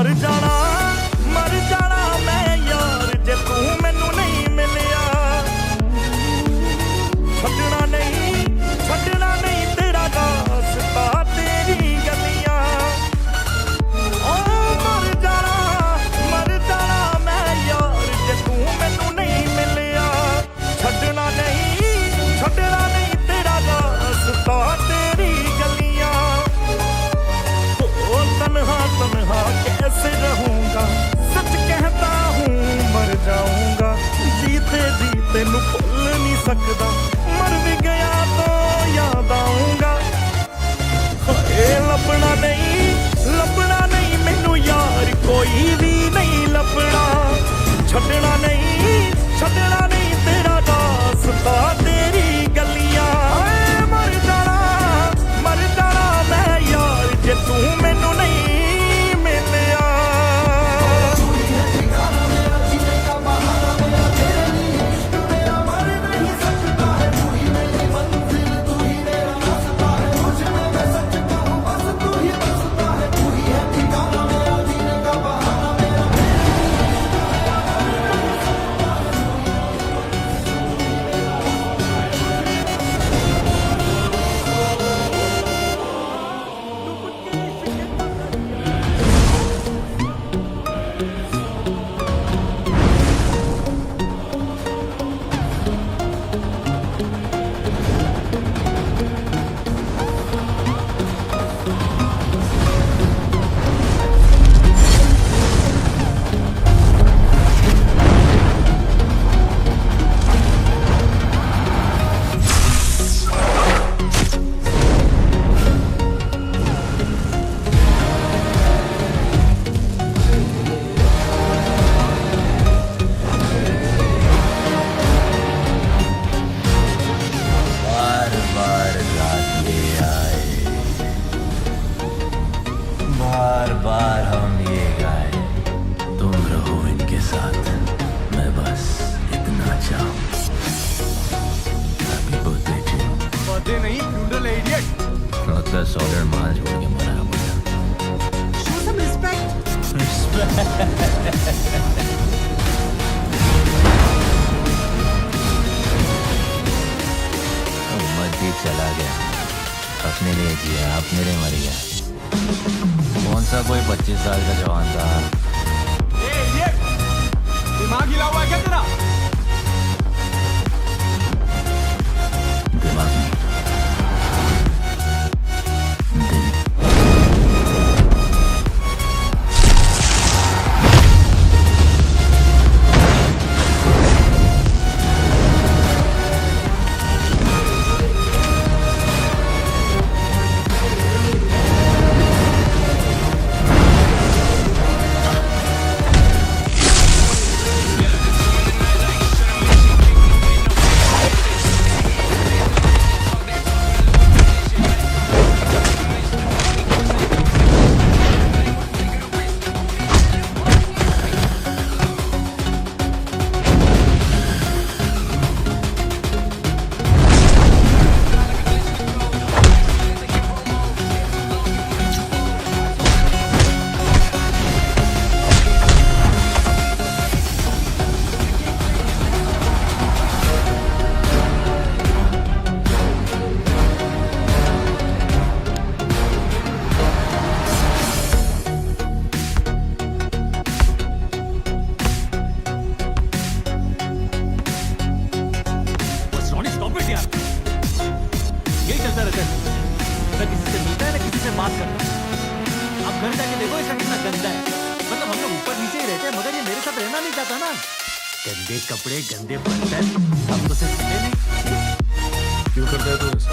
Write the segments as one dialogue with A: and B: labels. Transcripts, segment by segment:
A: मर जाना मैं यार जे तू मैनू नहीं मिलिया। छड्डना नहीं तेरा रास्ता तेरी गलियां। ओ मर जाना मैं यार जे तू मैनू नहीं मिलिया। छड्डना नहीं तेरा रास्ता तेरी गलियां। ओ तन्हा कैसे रहूंगा, सच कहता हूँ मर जाऊंगा। जीते जी नू भुल नहीं सकदा, मर भी गया तो याद आऊंगा। लभना नहीं मैनू यार कोई भी नहीं लभना। छड्डना नहीं तेरा रास्ता तेरी गलियां। मर जाना मैं यार जे तू मैनू नहीं मिलिया।
B: बार बार हम ये गाए, तुम रहो इनके साथ, मैं बस इतना चाहूं। Happy birthday to you.
C: Birthday नहीं, फ्यूनरल है इडियट।
B: लगता है सॉलिड माल छोड़ के मरा मुझे।
C: Show some respect.
B: मस्जिद चला गया, अपने लिए जिया, अपने लिए मर गया। कौन सा कोई 25 साल का जवान था।
C: दिमाग हिला हुआ है क्या तेरा?
B: दिमाग नहीं, दिल।
C: यही चलता रहता है, न किसी से मिलता है न किसी से बात करता है। अब घर जाके देखो इसका कितना गंदा है। मतलब हम लोग ऊपर नीचे ही रहते हैं, मगर ये मेरे साथ रहना नहीं चाहता ना। गंदे कपड़े, गंदे बर्तन, हम तो सिर्फ नहीं।
B: क्यों करता है तू ऐसा?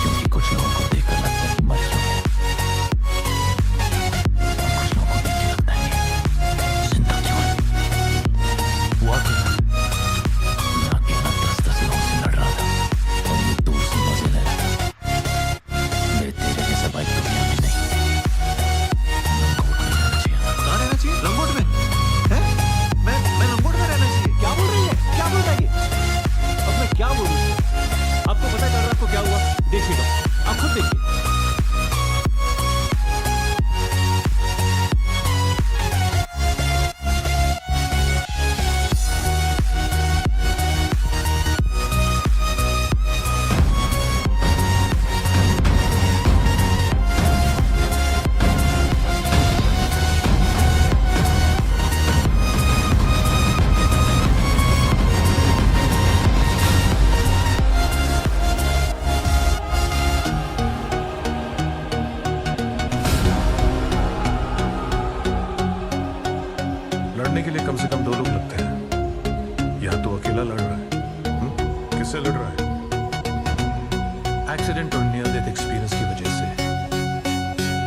B: क्योंकि कुछ लोगों को देखकर लगता है कि मर चुके हैं। कुछ लोगों को देख के लगता है कि जिंदा क्यों है। हुआ क्या? मैं अकेला 10-10 लोगों से लड़ रहा था और ये दूर से मजे ले रहा था। मेरे तेरे जैसा भाई दुनिया में नहीं। लंगोट में रहना चाहिए था।
C: कहाँ रहना चाहिए? लंगोट में? हैं? मैं लंगोट में रहना चाहिए? क्या बोल रही है? क्या बोल रहा है ये? अब मैं
D: किससे लड़ रहा है? एक्सीडेंट और नियर डेथ एक्सपीरियंस की वजह से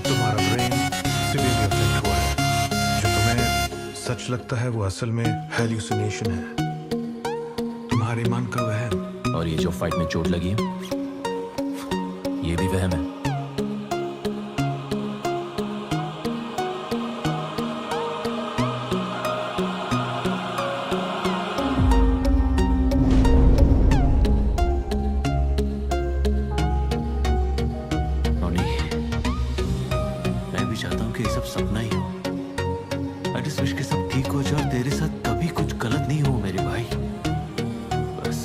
D: तुम्हारा ब्रेन सीवियरली अफेक्ट हुआ है। जो तुम्हें सच लगता है वो असल में हेल्यूसिनेशन है, तुम्हारे मन का वहम।
B: और ये जो फाइट में चोट लगी है, ये भी वहम है। रोनी, मैं भी चाहता हूँ कि ये सब सपना ही हो। I just wish कि सब ठीक हो जाए और तेरे साथ कभी कुछ गलत नहीं हो मेरे भाई। बस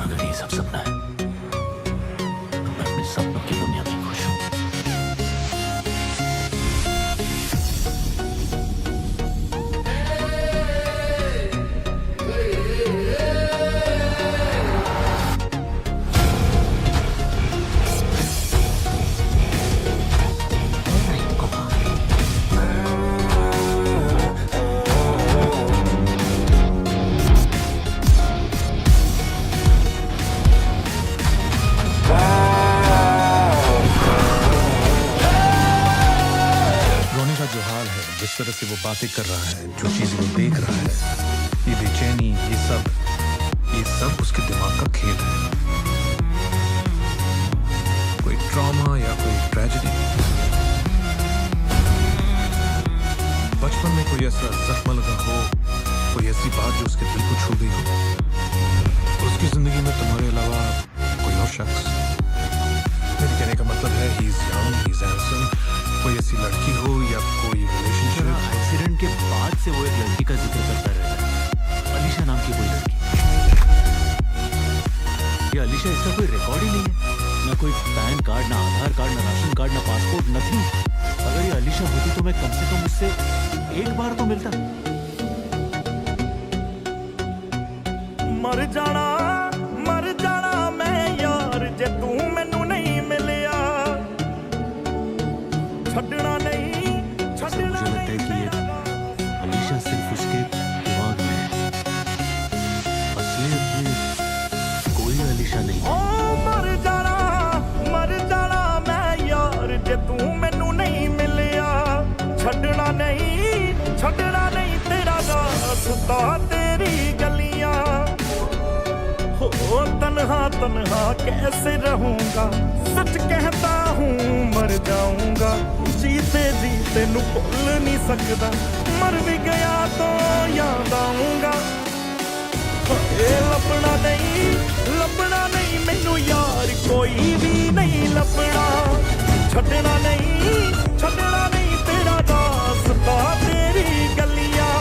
B: अगर ये सब सपना है तो मैं अपने सपनों की दुनिया में खुश हूँ।
D: रोने का जो हाल है, जिस तरह से वो बातें कर रहा है, जो चीजें वो देख रहा है, ये बेचैनी, ये सब उसके दिमाग का खेल है। कोई ट्रॉमा या कोई ट्रेजेडी, बचपन में कोई ऐसा जख्म लगा हो, कोई ऐसी बात जो उसके दिल को छू गई हो, उसकी जिंदगी में तुम्हारे अलावा कोई और शख्स। मेरे कहने का मतलब है he is young, he is handsome, कोई ऐसी लड़की हो या कोई रिलेशनशिप।
B: एक्सीडेंट के बाद से वो एक लड़की का जिक्र करता रहता है, अलीशा नाम की कोई लड़की। ये अलीशा, इसका कोई रिकॉर्ड ही नहीं है, ना कोई पैन कार्ड, ना आधार कार्ड, ना राशन कार्ड, ना पासपोर्ट, नथिंग। अगर ये अलीशा होती तो मैं कम से कम उससे एक बार तो मिलता।
A: मर जाना मैं यार जे तू मैनू नहीं मिलिया। छड्डना नहीं
B: मुझे लगता है कि ये अलीशा सिर्फ उसके दिमाग में है, असलियत में कोई अलीशा नहीं है।
A: ओ मर जाना मैं यार जे तू मैनू नहीं मिलिया। छड्डना नहीं तेरा रास्ता, तेरी गलियां। हो तन्हा कैसे रहूंगा, सच कहता हूँ मर जाऊंगा। जीते नू भूल नहीं सकता, मर भी गया तो याद आऊंगा। लपना नहीं मैनू यार कोई भी नहीं लपना। छड्डना नहीं तेरा रास्ता, तेरी गलियां।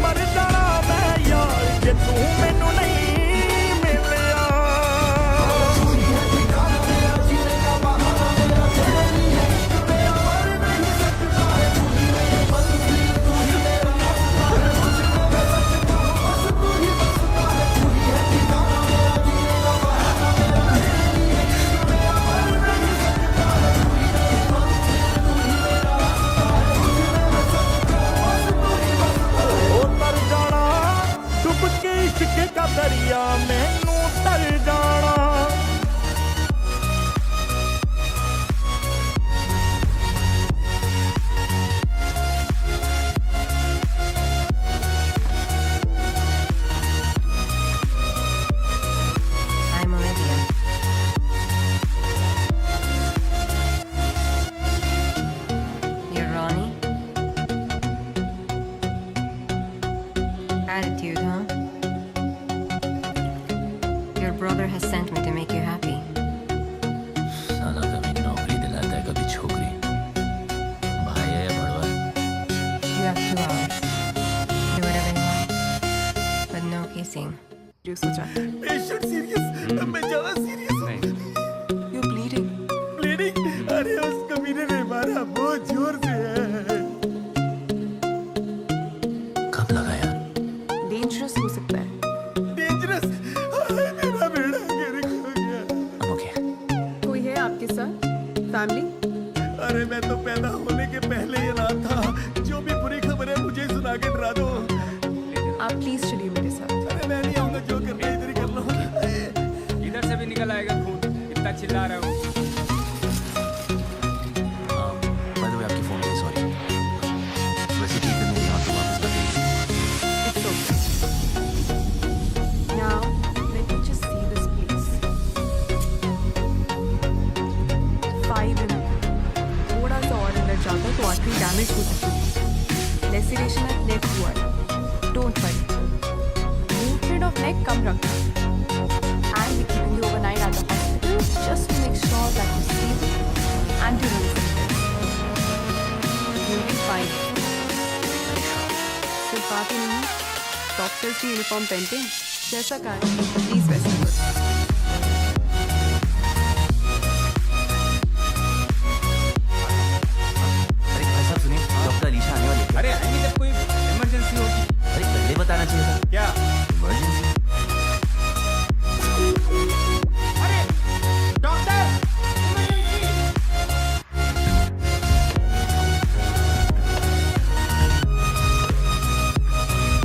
A: मर जाना मैं यार जे तू मैनू नहीं मिलिया। इश्क का दरिया मैनू तर जाना।
E: I'm Olivia. You're Ronnie? Attitude, huh? Your brother has sent me to make you happy.
B: साला कभी नौकरी दिलाता है, कभी छोकरी। भाई है या बड़वा?
E: You have 2 hours. Do whatever you want. But no kissing.
A: Patient serious, मैं ज्यादा सीरियस हूँ।
E: You're bleeding.
A: ब्लीडिंग? अरे उस कमीने ने मारा बहुत जोर से है।
B: कब लगा यार?
E: Dangerous हो सकता है.
A: डेंजरस? मेरा बेड़ा गिर गया।
B: I'm okay.
F: कोई है आपके साथ? फैमिली?
A: अरे मैं तो पैदा होने के पहले ही अनाथ था। जो भी बुरी खबर है मुझे सुना के डरा दो।
F: आप प्लीज चलिए मेरे साथ.
G: ला रहा हूँ।
B: बाय द वे आपकी फोन पे सॉरी। वैसे ठीक है, मेरे यहाँ तो वापस कर दीजिए।
F: It's okay. Now, let me just see this place. 5 minutes. थोड़ा सा और अंदर जाता तो आर्टरी डैमेज हो सकती। Laceration at neck हुआ है. Don't worry. Movement of neck कम रखना. And we're keeping you overnight at the hospital just to make sure that you're safe and you're ready. You'll be fine. सिर्फ आप ही नहीं, doctors की uniform पहनते हैं। जैसा कहा प्लीज वैसा करो।
B: अरे भाई साहब सुनिए, डॉक्टर अलीशा आने वाली है।
G: अरे आएंगे जब कोई इमरजेंसी होगी।
B: अरे पहले बताना चाहिए था।
G: क्या?
B: इमरजेंसी।
G: अरे डॉक्टर, इमरजेंसी।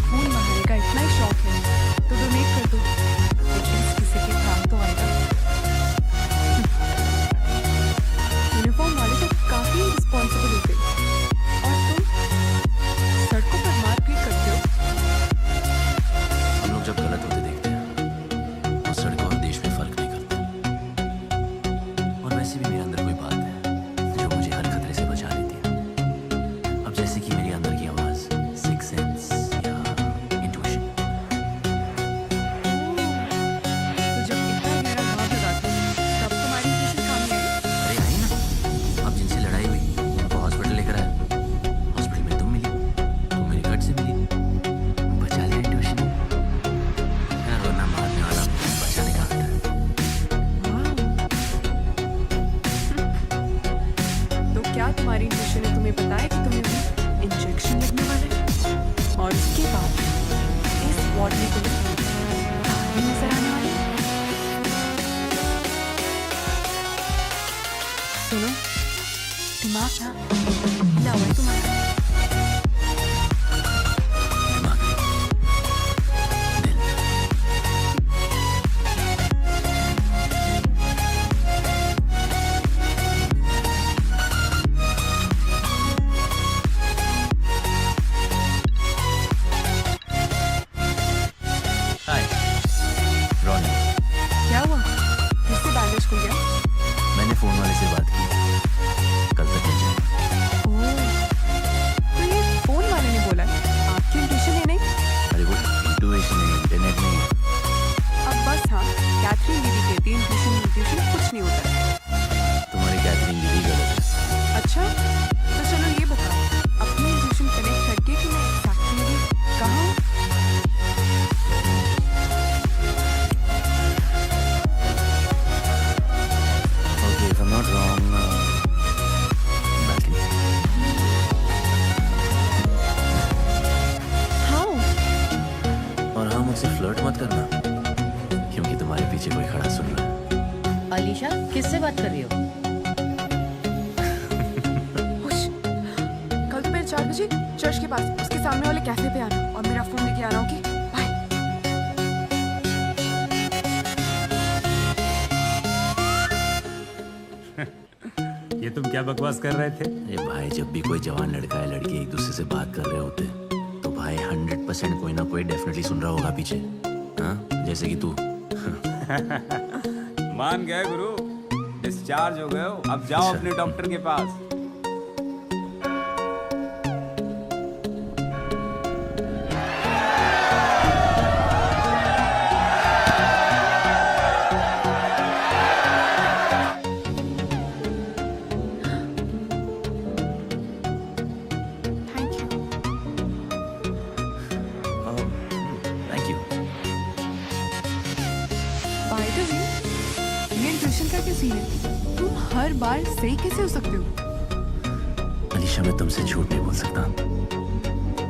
F: खून बहाने का इतना ही शौक है तो डोनेट कर दो। एटलीस्ट किसी के काम तो आएगा। यूनिफॉर्म वाले तो काफी रिस्पॉन्सिबल होते हैं। और तुम सड़कों पर मारपीट करते हो।
B: हम लोग जब गलत होते देखते हैं तो सड़कों और देश में फर्क नहीं करते। और वैसे भी मेरे अंदर कोई बात है जो मुझे हर खतरे से बचा लेती है। अब जैसे कि मेरे अंदर की आवाज, सिक्स सेंस या इंट्यूशन।
F: तो जब इतना गहरा घाव लगाते हो तब तुम्हारी इंट्यूशन काम में आई।
B: अरे आई ना, अब जिनसे लड़ाई हुई उनको हॉस्पिटल लेकर आया। हॉस्पिटल में तुम मिली, तुम मेरी गट से मिली, बचा लिया इंट्यूशन। यार वरना मारने वाला बचाने का आता है।
F: तो क्या तुम्हारी इंट्यूशन ने तुम्हें बताया कि तुम्हें इंजेक्शन लगने वाला है? और उसके बाद इस वार्ड में तुम्हें भी नजर आने वाले हैं? सुनो, दिमाग ना हिला हुआ है तुम्हारा।
B: दिमाग नहीं, दिल। हाय, रॉनी।
F: क्या हुआ? फिर से बैंडेज खुल गया?
B: मैंने फोन वाले से बात की, कल तक मिल जाएगा।
F: ओह, तो ये फोन वाले ने बोला है, आपकी इंट्यूशन है नहीं?
B: अरे वो इंट्यूशन नहीं, इंटरनेट नहीं है।
F: अब बस हाँ, कैथरीन दीदी कहती है इंट्यूशन कुछ नहीं होता है।
B: तुम्हारी कैथरीन दीदी गलत है।
F: अच्छा, तो चलो ये बताओ, अपनी इंट्यूशन कनेक्ट करके कि मैं एक्चुअली कहाँ हूँ?
B: Okay, if I'm not wrong, balcony.
F: हाँ,
B: और हाँ, मुझसे फ्लर्ट मत करना, क्योंकि तुम्हारे पीछे कोई खड़ा सुन रहा है।
H: अलीशा किससे बात कर रही हो?
F: होश। कल दोपहर 4 बजे चर्च के पास उसके सामने वाले कैफे पे आना और मेरा फोन लेके आना। Okay, bye.
C: ये तुम क्या बकवास कर रहे थे?
B: अरे भाई, जब भी कोई जवान लड़का या लड़की एक दूसरे से बात कर रहे होते तो भाई 100% कोई ना कोई डेफिनेटली सुन रहा होगा पीछे। हाँ, जैसे कि तू।
G: मान गए गुरु, डिस्चार्ज हो गए हो। अब जाओ
B: अच्छा।
G: अपने डॉक्टर के पास।
F: Thank you.
B: Thank you.
F: By the way, ये इंट्यूशन का क्या सीन है? तुम हर बार सही कैसे हो सकते हो?
B: अलीशा, मैं तुमसे झूठ नहीं बोल सकता।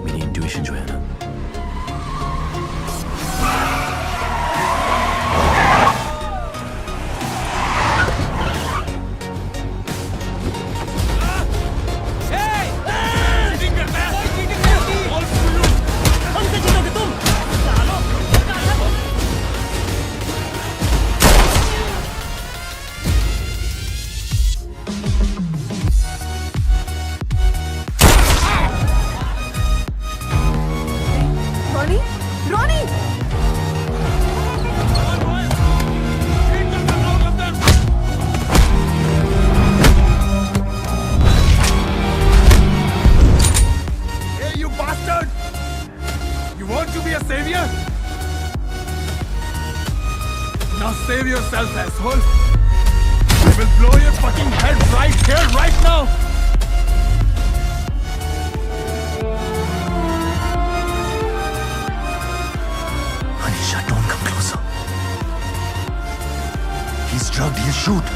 B: मेरी इंट्यूशन जो है ना,
D: Now save yourself, asshole. I will blow your fucking head right here, right now.
B: Anisha, don't come closer. He's drugged. He'll shoot.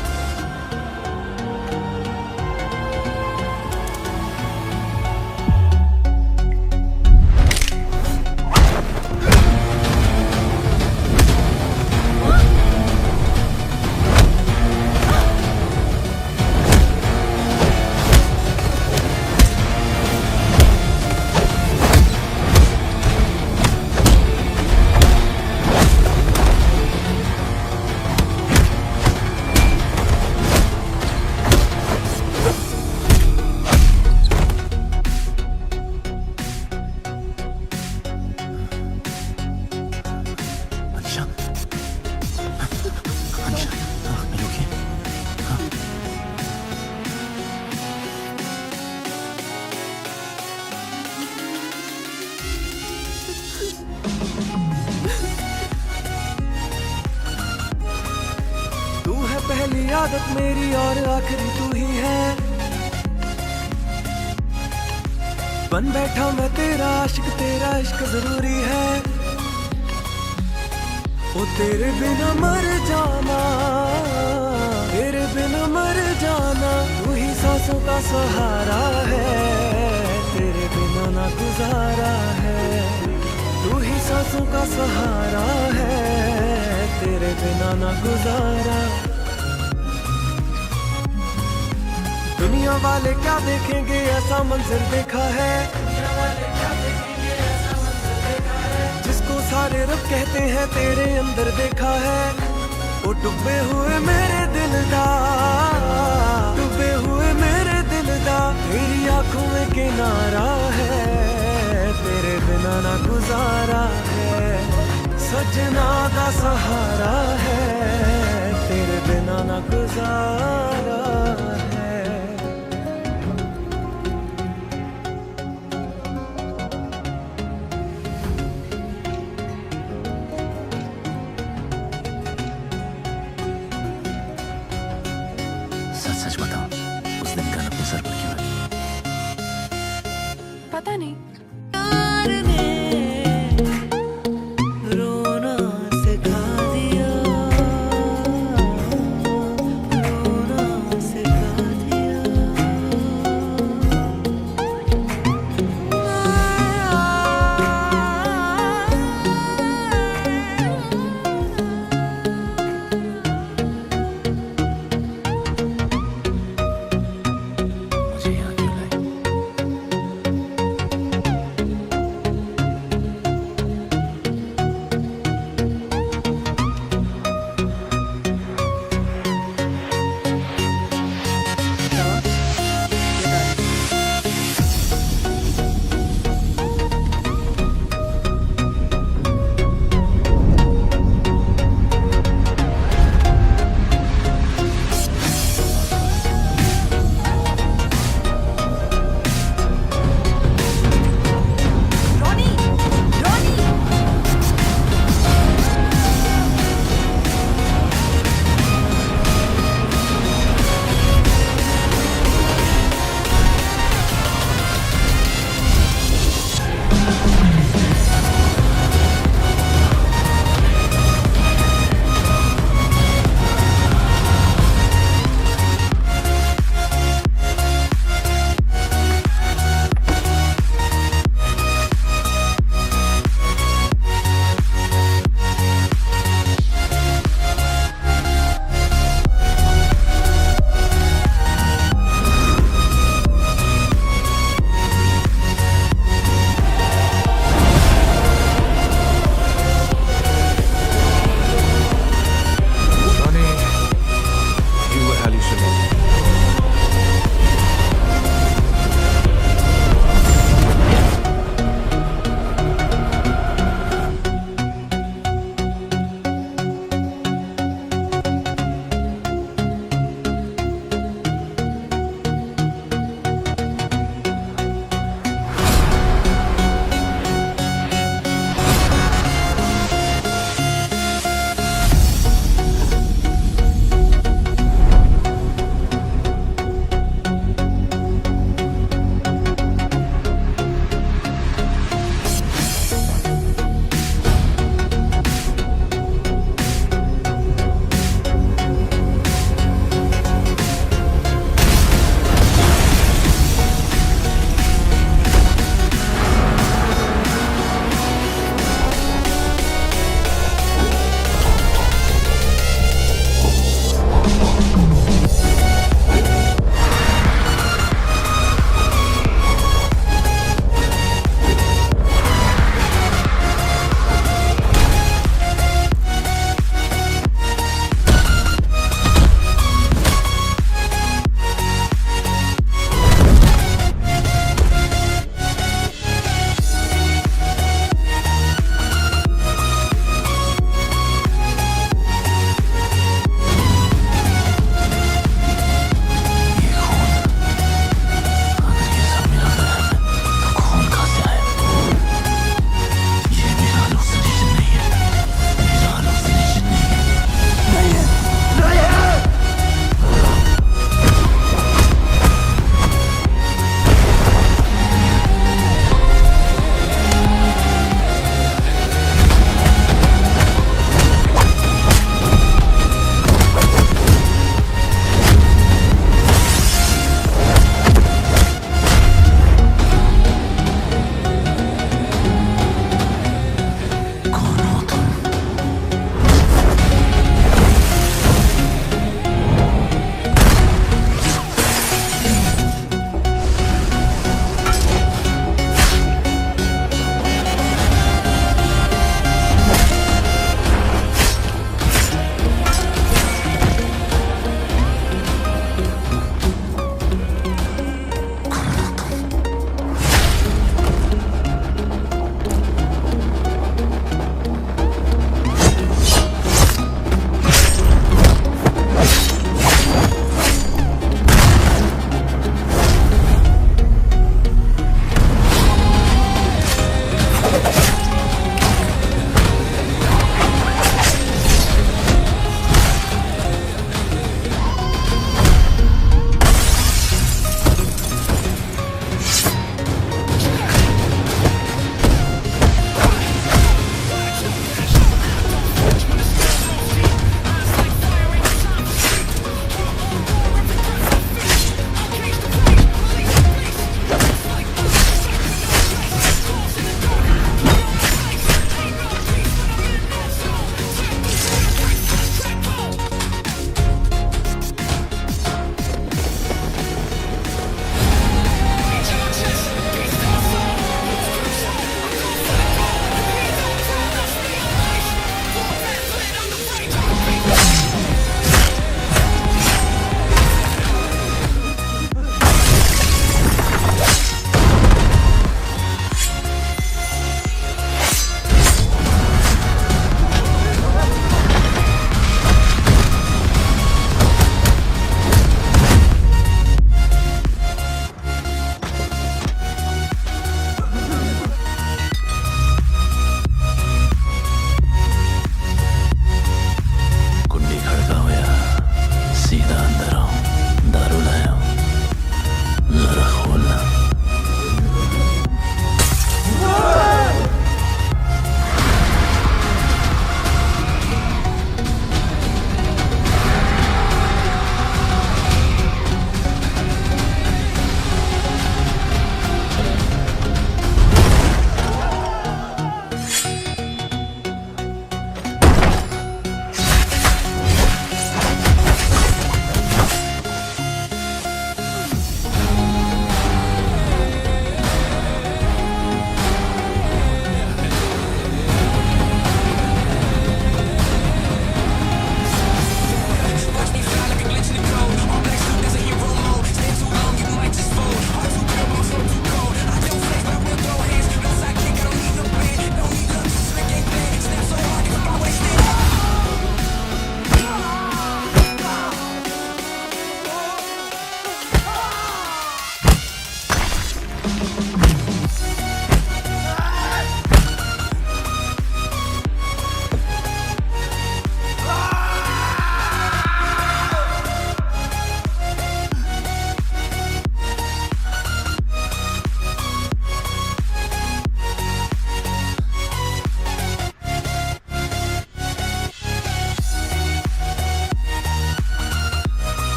B: Anisha. Anisha, are you okay?
A: तू है पहली आदत मेरी और आखिरी तू ही है। बन बैठा मैं तेरा आशिक, तेरा इश्क जरूरी है। ओ तेरे बिना मर जाना, तेरे बिना मर जाना। तू ही सांसों का सहारा है, तेरे बिना ना गुजारा है। तू ही सांसों का सहारा है, तेरे बिना ना गुजारा। दुनिया वाले क्या देखेंगे, ऐसा मंजर देखा है। जिसको सारे रब कहते हैं, तेरे अंदर देखा है। वो डूबे हुए मेरे दिल दा, डूबे हुए मेरे दिल दा। तेरी आंखों में किनारा है, तेरे बिना ना गुजारा है। सजना दा सहारा है, तेरे बिना ना गुजारा है।
B: सच सच बता, उस दिन गन अपने सर पर क्यों रखी?
F: पता नहीं।
A: रोना सिखा दिया, रोना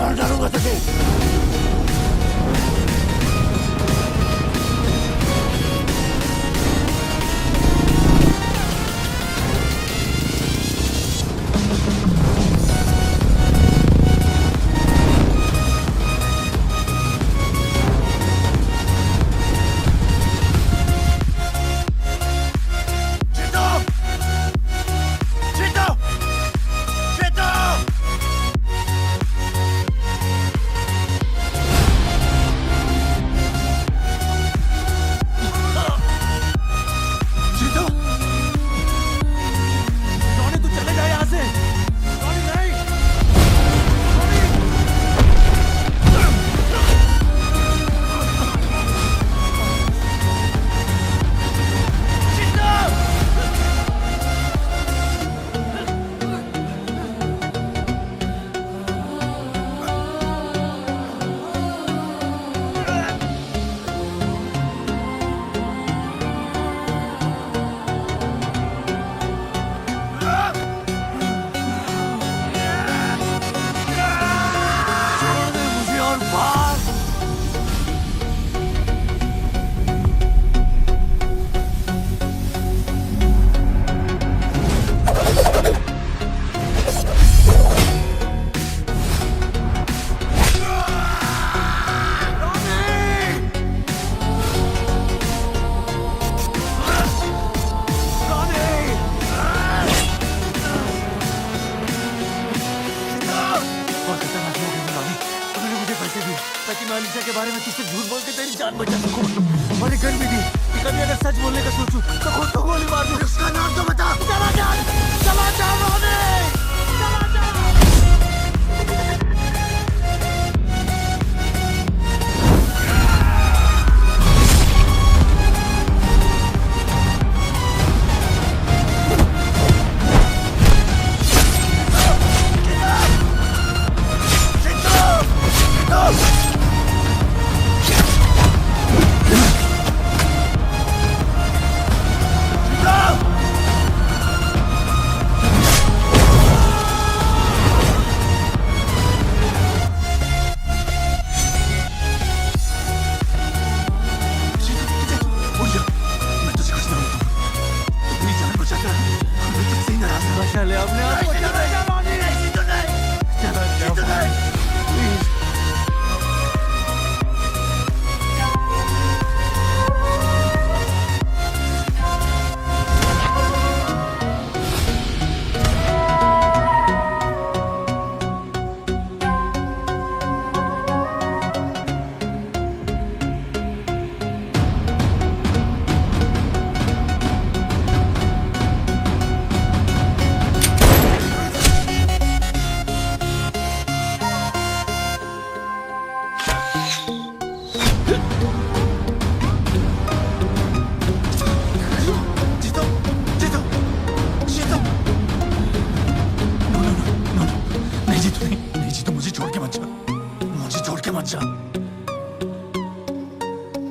B: मार डालूंगा तुझे।
C: ताकि मैं अलीशा के बारे में तुझसे झूठ बोल के तेरी जान बचा सकूं। और ये गन भी दी कि कभी अगर सच बोलने का सोचूं तो खुद को गोली मार दूं। उसका नाम तो बता। चला जा रोने, चला जा। ले अपने आप को चला जा रोनी, चला जा प्लीज।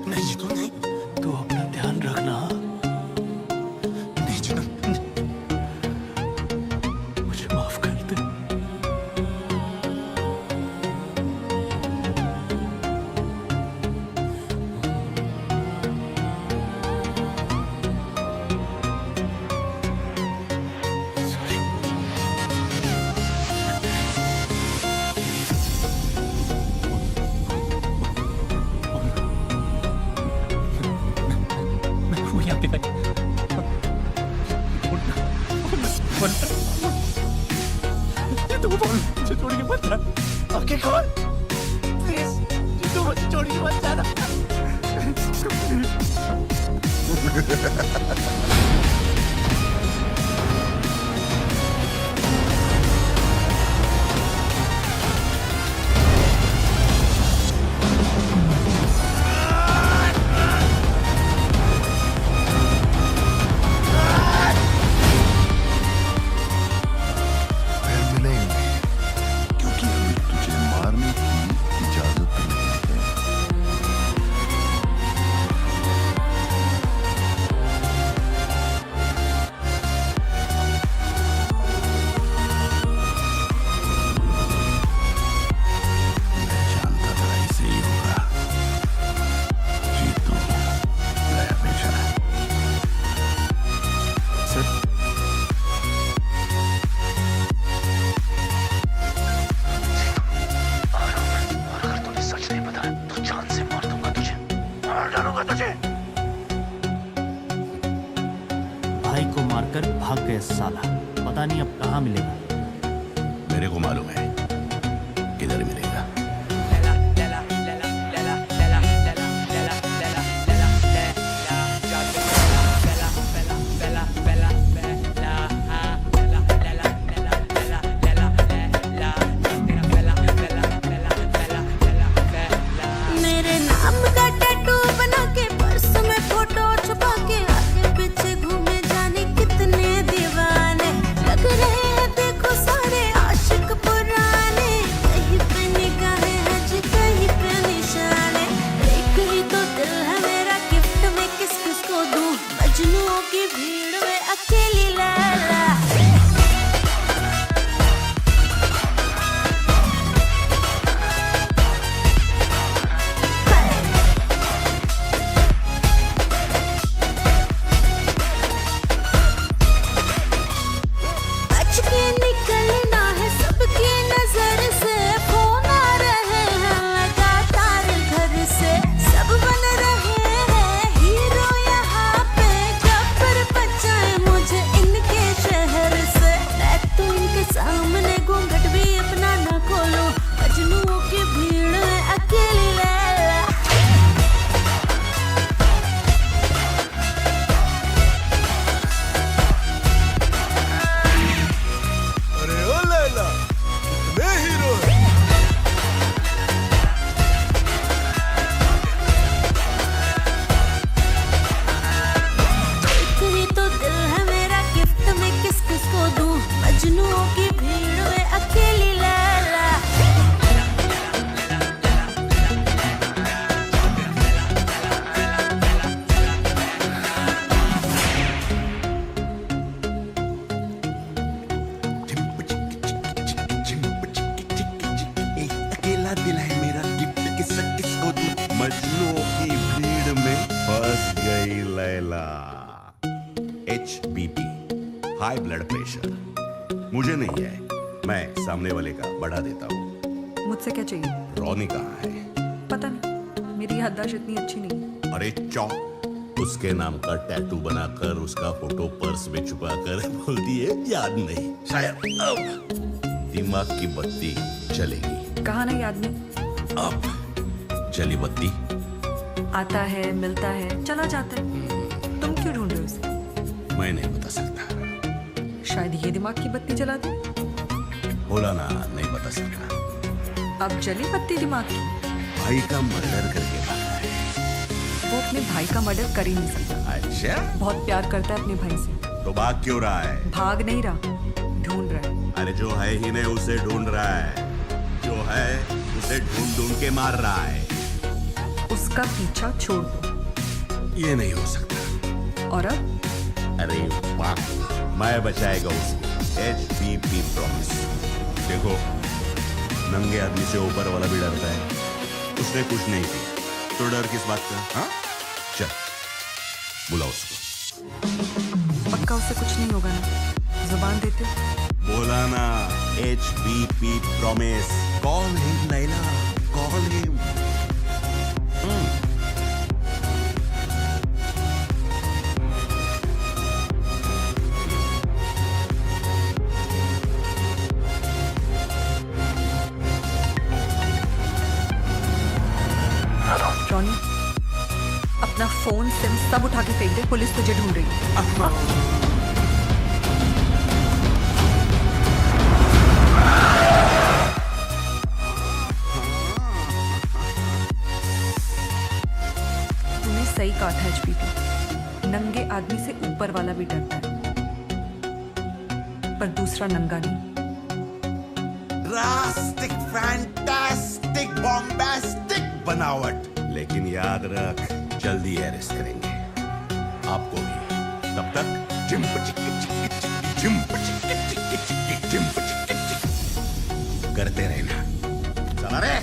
C: नहीं तो नहीं, तू अपना ध्यान रखना। नहीं जीतू, मुझे माफ कर दे। मुझे छोड़ के मत जा। आंखें खोल प्लीज, तू मुझे छोड़ के मत जाना। लेकर भाग गया साला। पता नहीं अब कहाँ मिलेगा।
B: मेरे को मालूम है किधर मिलेगा।
I: मेरे नाम का टैटू बना के पर्स में फोटो छुपा के आगे पीछे घूमे जाने कितने दीवाने लग रहे हैं देखो सारे आशिक पुराने। कहीं पे निगाहें हैं जी कहीं पे निशाने। एक ही तो दिल है मेरा गिफ्ट में किस किस को दूं। मजनुओं की भीड़ में अकेली लैला। बच के निकलना है सबकी नजर से। फोन आ रहे हैं लगातार घर से। सब बन रहे हैं हीरो यहाँ पे। गब्बर बचाए मुझे इनके शहर से। मैं तो इनके सामने घूंघट भी अपना न खोलूं। मजनुओं की भीड़ में अकेली लैला।
A: अरे ओ लैला कितने हीरो हैं।
I: एक ही तो दिल है मेरा गिफ्ट में किस किस को दूं। मजनुओं की भीड़ में अकेली लैला।
B: अकेला दिल है मेरा गिफ्ट किसको दूं। मजनुओं की भीड़ में फंस गई Laila. HBP high blood pressure मुझे नहीं है, मैं सामने वाले का बढ़ा देता हूँ।
F: मुझसे क्या चाहिए?
B: रोनी कहाँ है?
F: पता नहीं, मेरी याददाश्त इतनी अच्छी नहीं।
B: अरे चौक उसके नाम का टैटू बनाकर उसका फोटो पर्स में छुपा कर बोलती है याद नहीं। शायद अब दिमाग की बत्ती चलेगी।
F: कहा नहीं आदमी,
B: अब चली बत्ती।
F: आता है मिलता है चला जाता है। तुम क्यों ढूंढ रहे हो उसे?
B: मैं नहीं बता सकता।
F: शायद ये दिमाग की बत्ती जला दे।
B: बोला ना नहीं बता सकता।
F: अब जली बत्ती दिमाग की।
B: भाई का मर्डर करके भागा है।
F: वो अपने भाई का मर्डर कर ही नहीं सकता।
B: अच्छा
F: बहुत प्यार करता है अपने भाई से।
B: तो भाग क्यों रहा है?
F: भाग नहीं रहा, ढूंढ रहा है।
B: अरे जो है ही नहीं उसे ढूंढ रहा है। जो है उसे ढूंढ ढूंढ के मार रहा है।
F: उसका पीछा छोड़ दो।
B: ये नहीं हो सकता।
F: और अब
B: अरे वाह, मैं बचाएगा उसको। HBP promise. देखो नंगे आदमी से ऊपर वाला भी डरता है। उसने कुछ नहीं किया तो डर किस बात का? हाँ चल बुला उसको।
F: पक्का उससे कुछ नहीं होगा ना? जुबान देते हो?
B: बोला ना HBP promise. Call him Laila, call him.
F: Ronnie, अपना फोन सिम सब उठा के फेंक दे। पुलिस तुझे ढूंढ रही है। तूने सही कहा था HBP। नंगे आदमी से ऊपर वाला भी डरता है, पर दूसरा नंगा नहीं।
B: ड्रास्टिक, फैंटास्टिक, बॉम्बास्टिक बनावट। लेकिन याद रख जल्दी अरेस्ट करेंगे आपको भी। तब तक चिम्प चिक्की चिक्की चिक्की चिम्प चिक्की चिक्की चिक्की चिम्प चिक्की चिक्की करते रहना। चला रे।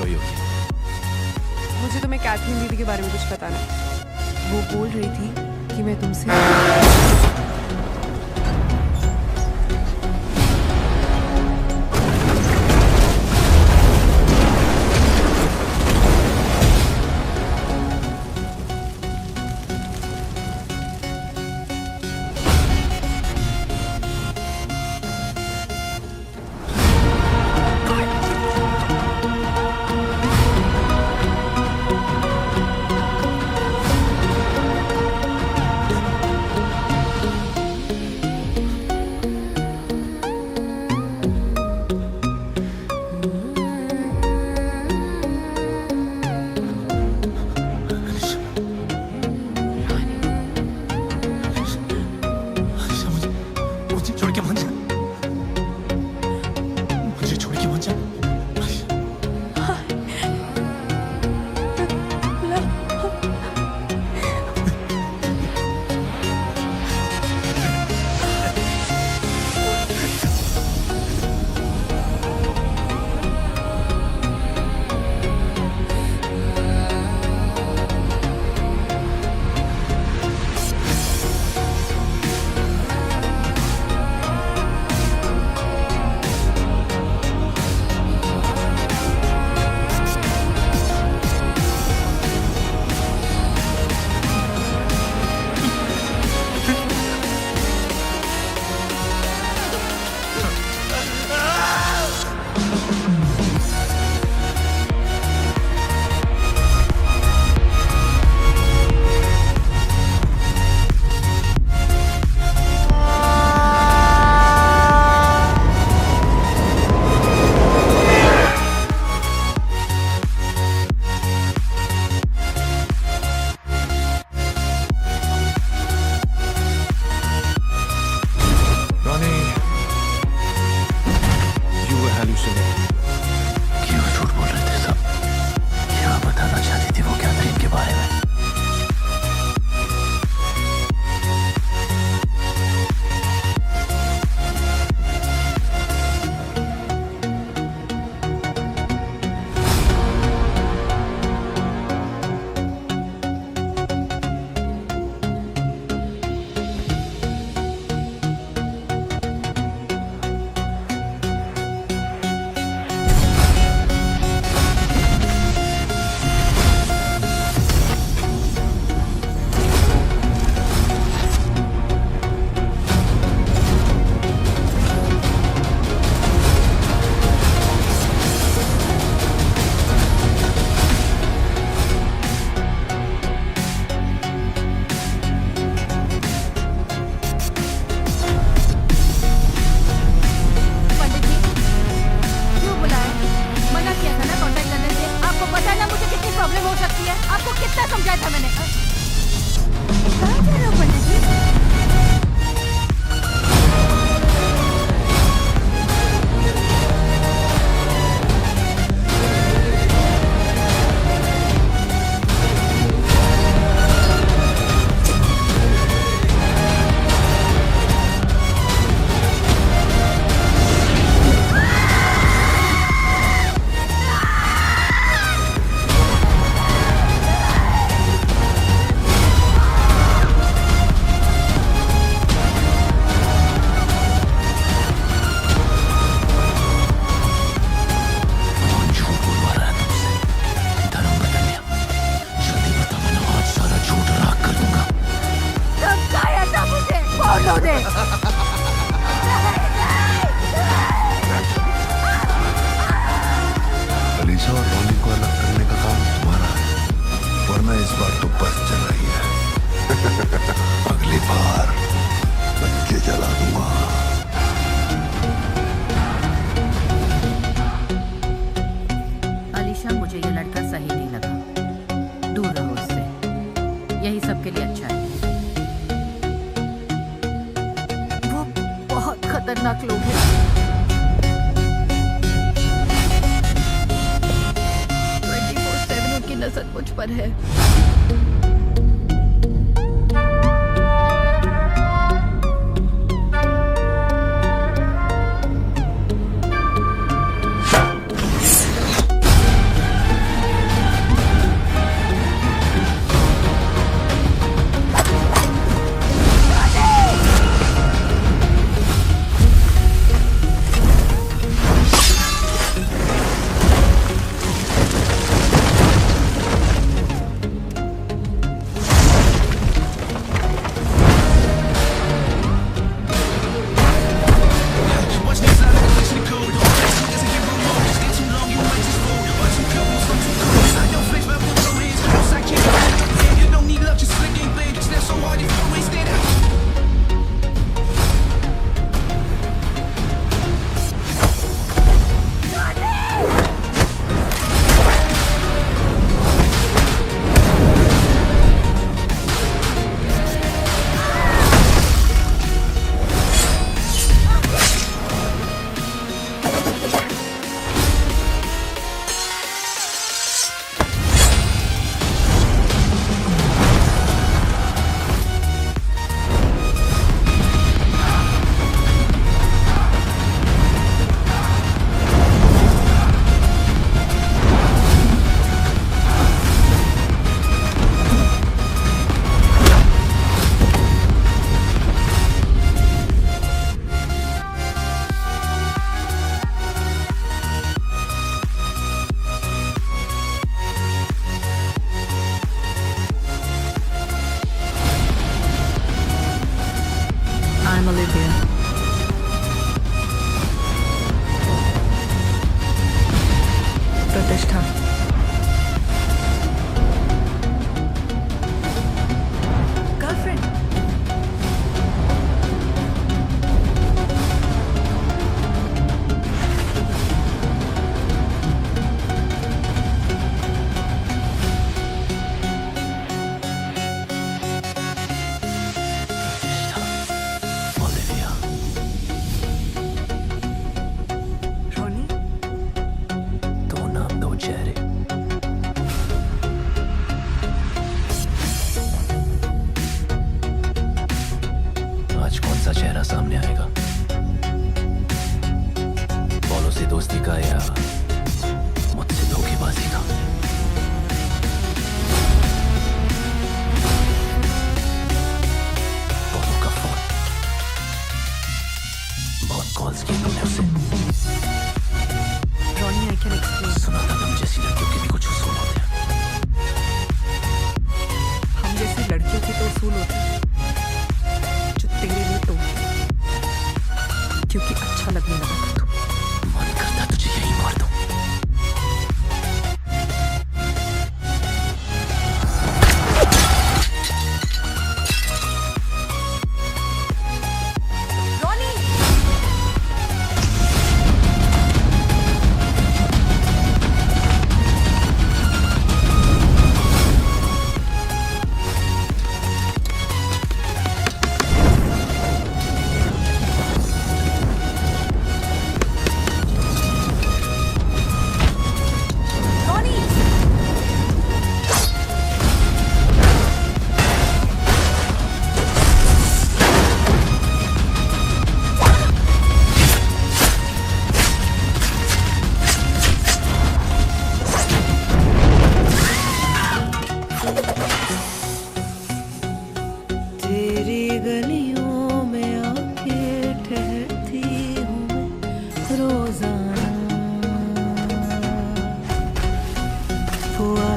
B: हुई होगी।
F: मुझे तुम्हें कैथरीन दीदी के बारे में कुछ बताना है। वो बोल रही थी कि मैं तुमसे
B: मुझे छोड़ के मत जा, मुझे छोड़ के मत जा। क्यों झूठ बोल रहे थे सब? क्या बताना चाहती थी वो कैथरीन के बारे में?
I: प्रॉब्लम हो सकती है। आपको कितना समझाया था मैंने? कहाँ जा रहे हो पंडित जी?
J: अलीशा और रोनी को अलग करने का काम तुम्हारा है, वरना इस बार तो बस चल रही है। अगली बार बच्चे जला दूंगा।
H: अलीशा, मुझे ये लड़का सही नहीं लगा। दूर रहो उससे, यही सबके लिए अच्छा है।
I: वो बहुत खतरनाक लोग हैं। 24/7 उनकी नजर मुझ पर है।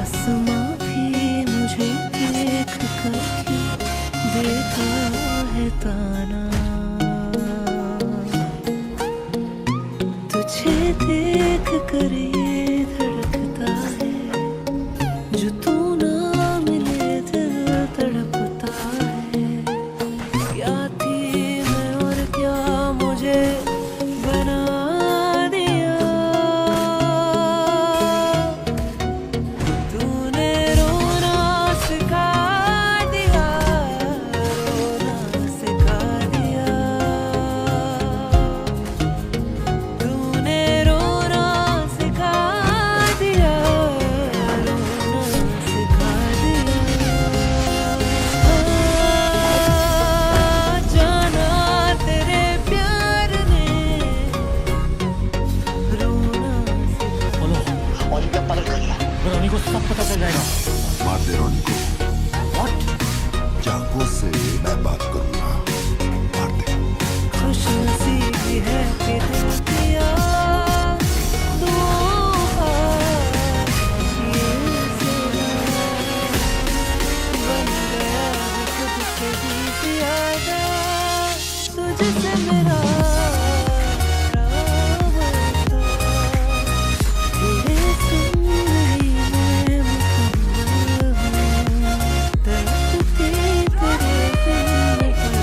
I: आसमां भी मुझे देख कर क्यों देता है ताना, तुझे देख कर ये धड़कता है, जो तू ना मिले दिल तड़पता है। क्या थी मैं और क्या मुझे बना दिया, तूने रोना सिखा दिया, रोना सिखा दिया, तूने रोना सिखा दिया, रोना सिखा दिया। जाना तेरे प्यार ने रोना
C: बोलो रोनी को सब पता चल जाएगा।
J: मार दे रोनी को। चाकू से मैं बात करूंगा, मार दे।
I: खुश नसीबी है कि दिल दिया दुआ, ये ज़रा बन गया खुद से भी ज़्यादा, तुझसे मेरा राबता, तेरे ज़िंदगी में मुकम्मल हूँ, तड़पती तेरे बिन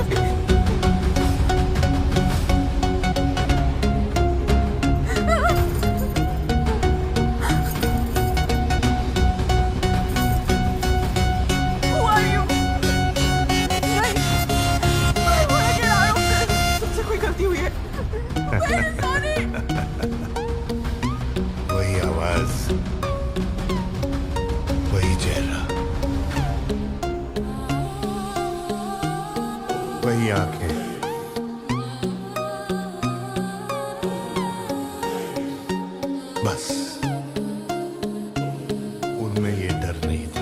F: Who are you? नहीं, मैं बोला कि आया हूँ फिर। तुमसे कोई गलती हुई है। Where is Sonny?
J: वही आवाज, वही चेहरा, वही आंखें, बस उनमें ये डर नहीं था।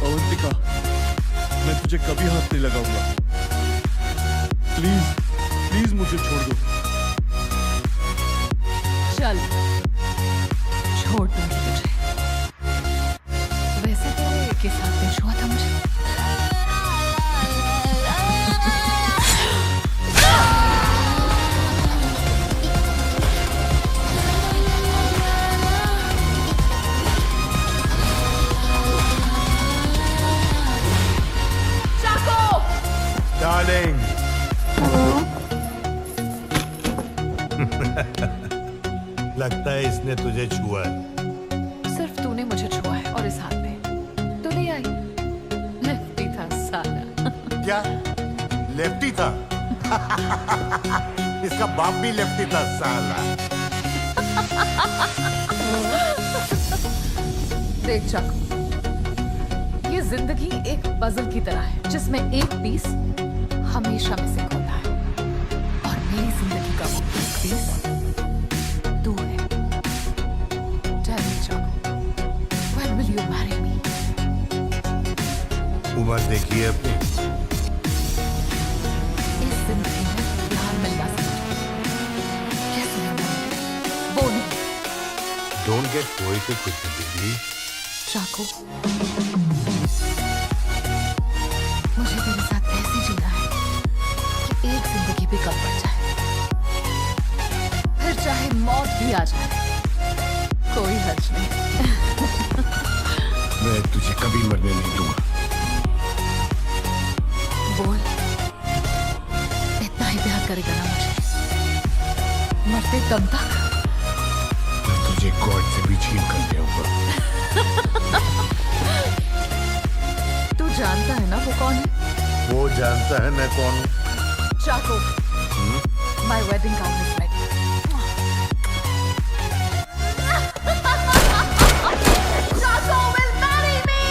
C: अवंतिका, मैं तुझे कभी हाथ नहीं लगाऊंगा। प्लीज प्लीज मुझे छोड़ दो।
H: चल छोड़ दूंगी तुझे। वैसे तेरे के साथ पेश हुआ था मुझे।
J: डार्लिंग, लगता है इसने तुझे छुआ है।
H: सिर्फ तूने मुझे छुआ है और इस हाथ में तू नहीं आई। लेफ्टी था साला।
J: क्या लेफ्टी था? इसका बाप भी लेफ्टी था साला।
H: देख चाकू, ये जिंदगी एक पजल की तरह है जिसमें एक पीस हमेशा में से खोना है और मेरी जिंदगी का वो एक पीस तू है। Tell me, चाकू, when will you marry me?
J: उम्र देखिए अपनी।
H: इस जिंदगी में प्यार मिलना जरूरी है। कैसे मिलना है? वो नहीं।
J: Don't get poetic with baby.
H: चाकू, मुझे तेरे साथ ऐसे जीना है कि एक जिंदगी भी कम पड़ जाए, फिर चाहे मौत भी आ जाए, कोई हर्ज नहीं।
J: मैं तुझे कभी मरने नहीं दूंगा।
H: बोल, इतना ही प्यार करेगा ना मुझे, मरते दम तक?
J: मैं तुझे गॉड से भी छीन कर देऊंगा।
H: तू जानता है ना वो कौन है?
J: वो जानता है मैं कौन हूँ।
H: चाकू, my wedding gown is ready. Chaco will marry me.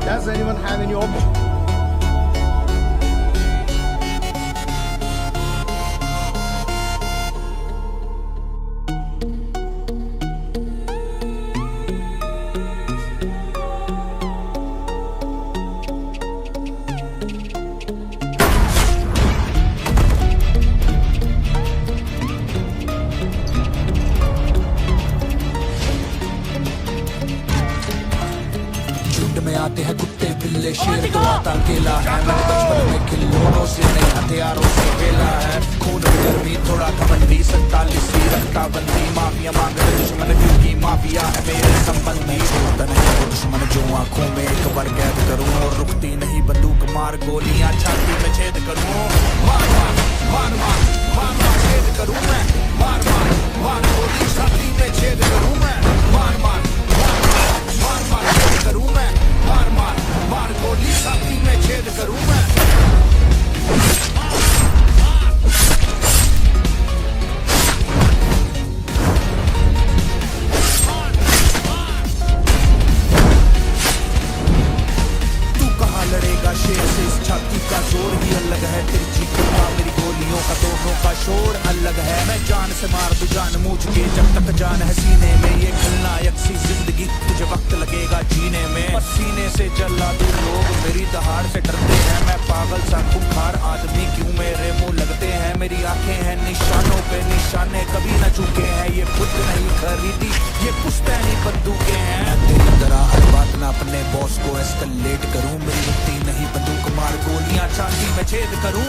K: Does anyone have any option?
A: झुंड में आते हैं कुत्ते बिल्ले शेर तो आता अकेला है। मैंने बचपन में खिलौनों से नहीं हथियारों से खेला है। खून में गर्मी थोड़ा घमंडी 47 सी रखता बंदी। माफिया मांग रहे दुश्मन क्योंकि माफिया है मेरे संबंधी। छोड़ता नहीं वो दुश्मन जो आंखों में एक बार कैद करूं और रुकती नहीं बंदूक मार गोलियां छाती में छेद करूं। मार मार मार मार मार मार छेद करूं मैं। मार मार मार गोली छाती में छेद करूं मैं। मार मार मार मार मार छेद करूं मैं। मार मार मार गोली छाती में छेद करूं मैं। लड़ेगा शेर से इस छाती का जोर ही अलग है। तेरी चीखों का मेरी गोलियों का दोनों का शोर अलग है। मैं जान से मार दूं जान मूझ के जब तक जान है सीने में। ये खलनायक सी जिंदगी तुझे वक्त लगेगा जीने में। सीने से जला दूं लोग मेरी दहाड़ से डरते हैं। मैं पागल सा खूंखार आदमी क्यों मेरे मुंह लगते हैं। मेरी आंखें हैं निशानों पे निशाने कभी न चूके हैं। ये खुद नहीं खरीदी ये पुश्तैनी बंदूकें हैं। तेरी तरह हर बात ना अपने बॉस को एस्केलेट करूं। मेरी रुकती नहीं बंदूक मार गोलियां छाती में छेद करूं।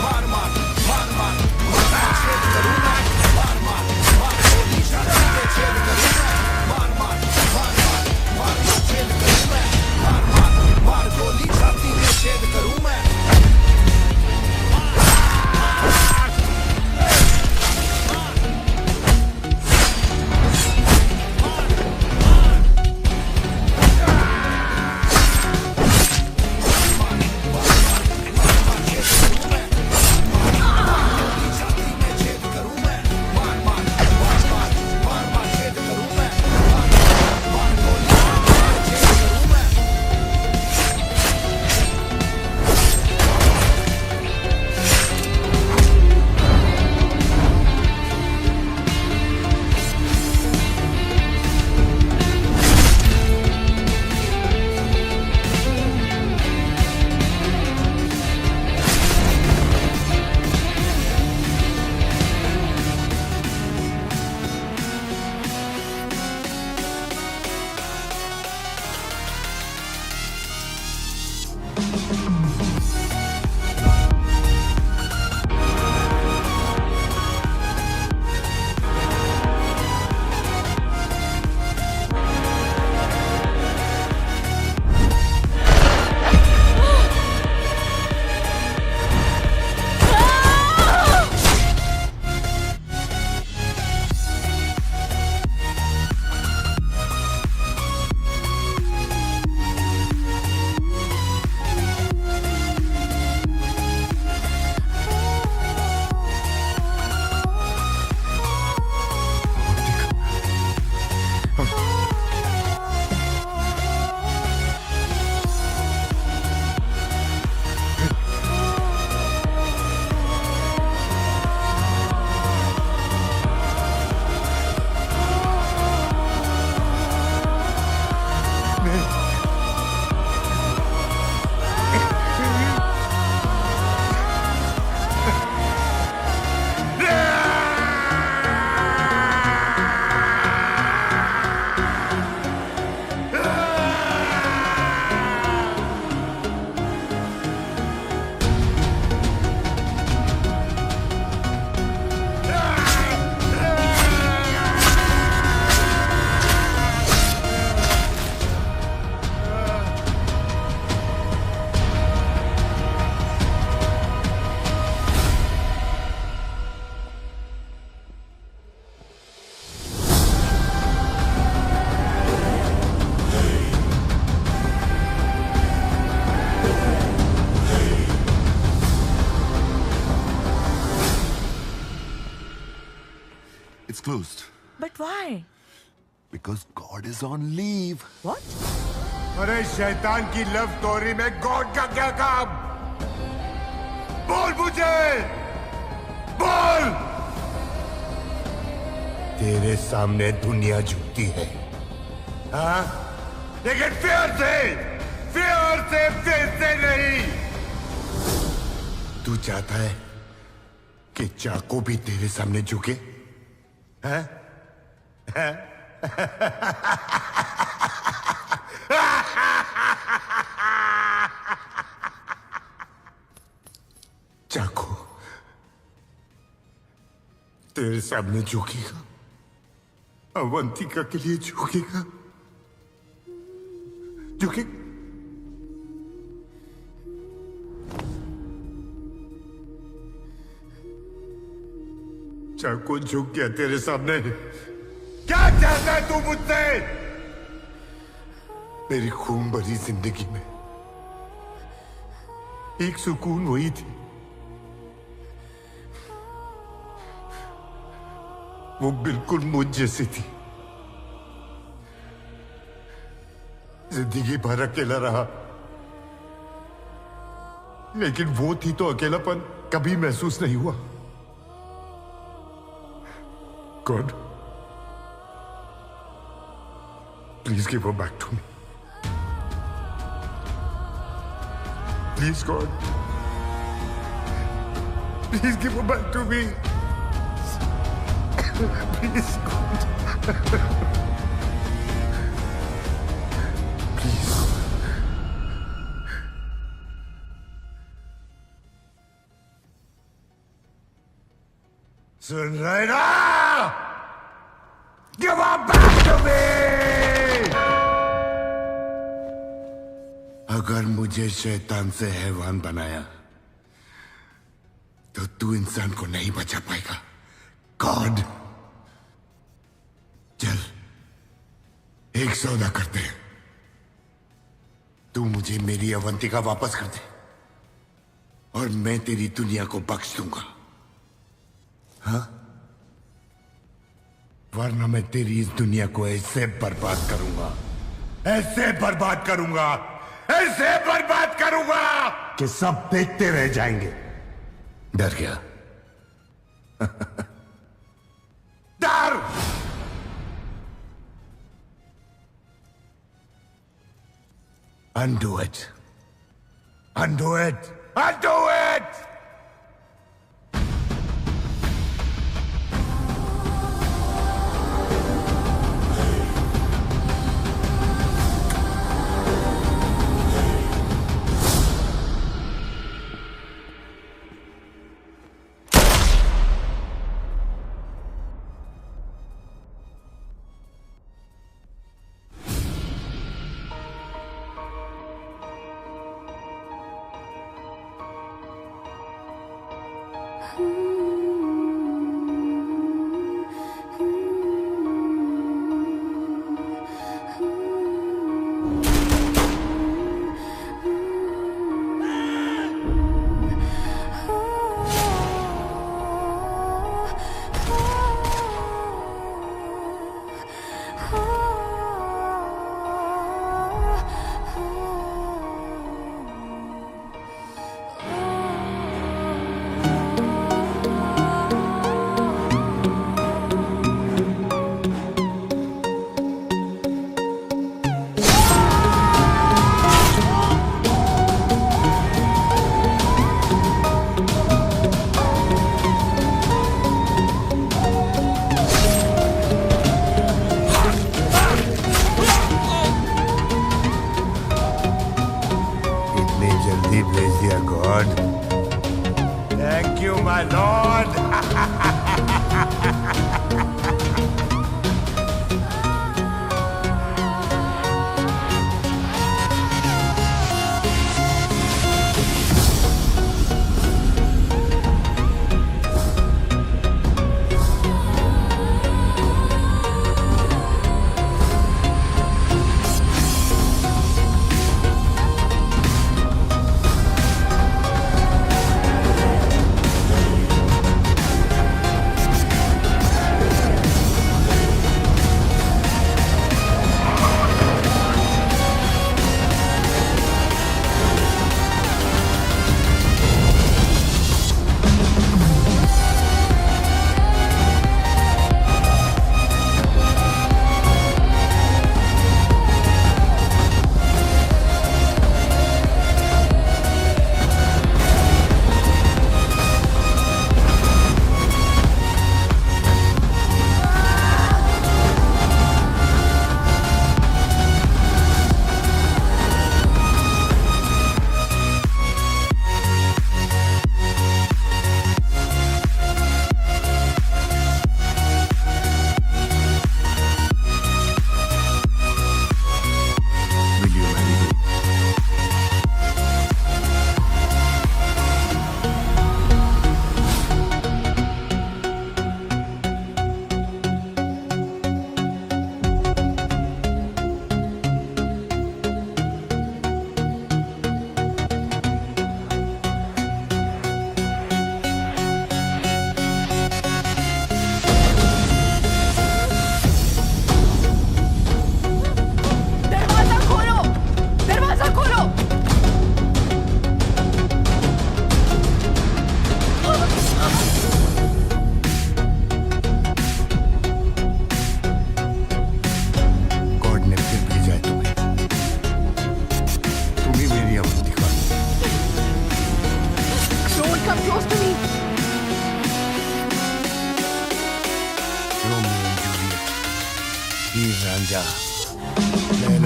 A: मार मार मार मार मार छेद करूं मैं। मार मार मार गोली छाती में छेद करूं मैं। मार मार मार मार मार छेद करूं मैं। मार मार मार गोली छाती में छेद करूं मैं।
J: It's closed.
F: But why?
J: Because God is on leave.
F: What?
K: अरे शैतान की लव स्टोरी में गॉड का क्या काम? बोल मुझे, बोल। तेरे सामने दुनिया झुकती है, हाँ? लेकिन प्यार से नहीं। तू चाहता है कि चाकू भी तेरे सामने झुके, हैं? हैं? चाकू तेरे सामने झुकेगा, अवंतिका के लिए झुकेगा, झुके चाकू झुक गया तेरे सामने। क्या चाहता है तू मुझसे? मेरी खून भरी जिंदगी में एक सुकून वही थी, वो बिल्कुल मुझ जैसी थी। जिंदगी भर अकेला रहा, लेकिन वो थी तो अकेलापन कभी महसूस नहीं हुआ। God please give her back to me. Please God, please give her back to me. Please God. Please. सुन रहे ना? Give her back to me. अगर मुझे शैतान से हैवान बनाया तो तू इंसान को नहीं बचा पाएगा। गॉड चल एक सौदा करते हैं, तू मुझे मेरी अवंतिका वापस कर दे और मैं तेरी दुनिया को बख्श दूंगा, हाँ? वरना मैं तेरी इस दुनिया को ऐसे बर्बाद करूंगा, ऐसे बर्बाद करूंगा, ऐसे बर्बाद करूंगा कि सब देखते रह जाएंगे। डर गया? डर? Undo it. Undo it. Undo it. Thank you, my lord.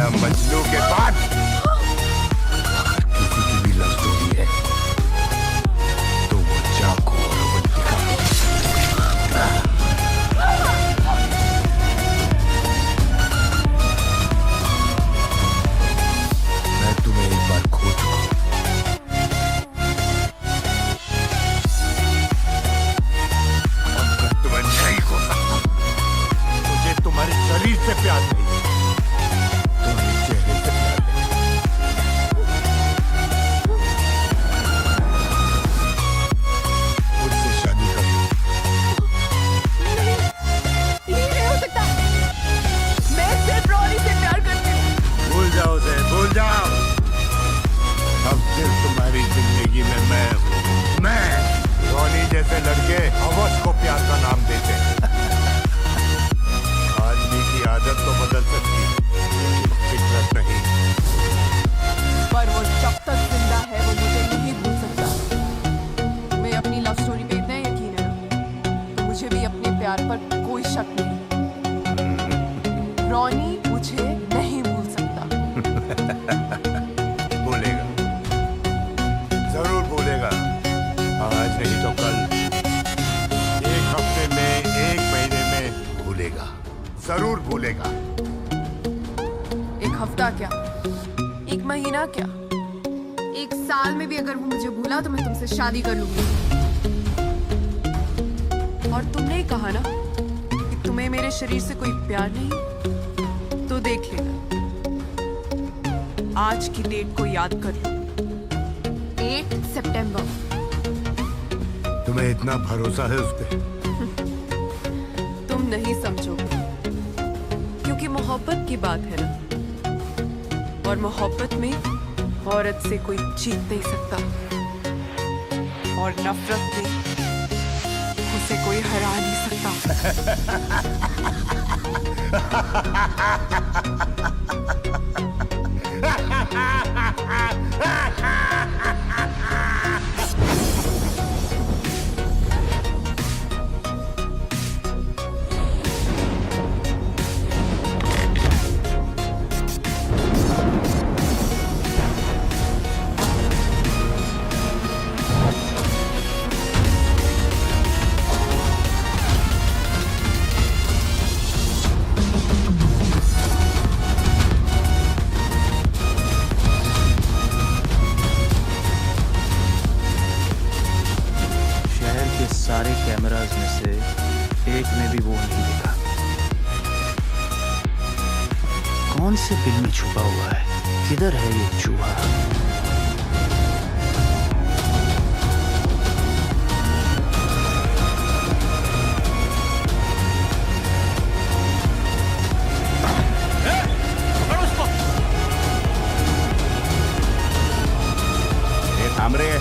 K: Laila Majnu के बाद अगर किसी की भी लव स्टोरी है तो वो जाको और अवंतिका मैं तुम्हें एक बार खो चुका हूं। अब तुम्हें नहीं खो सकता। मुझे तुम्हारे शरीर से प्यार नहीं, तुम्हारे चेहरे से प्यार है। मुझसे शादी कर लो।
F: ये नहीं हो सकता। मैं सिर्फ रॉनी से प्यार करती हूँ।
K: भूल जाओ उसे, भूल जाओ। अब सिर्फ तुम्हारी जिंदगी में मैं हूँ। मैं रॉनी जैसे लड़के हवस को प्यार का नाम देते हैं। आदमी की आदत तो बदल सकती है, लेकिन फितरत नहीं।
F: पर वो जब तक जिंदा है वो मुझे नहीं भूल सकता। मैं अपनी लव स्टोरी पे इतना यकीन है ना, तो मुझे भी अपने प्यार पर कोई शक नहीं। रॉनी मुझे नहीं भूल सकता।
K: भूलेगा, जरूर भूलेगा। आज नहीं तो कल, एक हफ्ते में, एक महीने में भूलेगा, जरूर भूलेगा।
F: एक हफ्ता क्या, एक महीना क्या, एक साल में भी अगर वो मुझे भूला तो मैं तुमसे शादी कर लूंगी। और तुमने ही कहा ना कि तुम्हें मेरे शरीर से कोई प्यार नहीं, तो देख लेना। आज की डेट को याद कर लो, 8 सितंबर।
K: तुम्हें इतना भरोसा है उस पे?
F: तुम नहीं समझोगे, क्योंकि मोहब्बत की बात है ना, और मोहब्बत में औरत से कोई जीत नहीं सकता, और नफरत में उसे कोई हरा नहीं सकता।
B: सारे कैमरास में से एक में भी वो नहीं दिखा। कौन से बिल में छुपा हुआ है? किधर है ये चूहा?
K: ये थाम रहे हैं।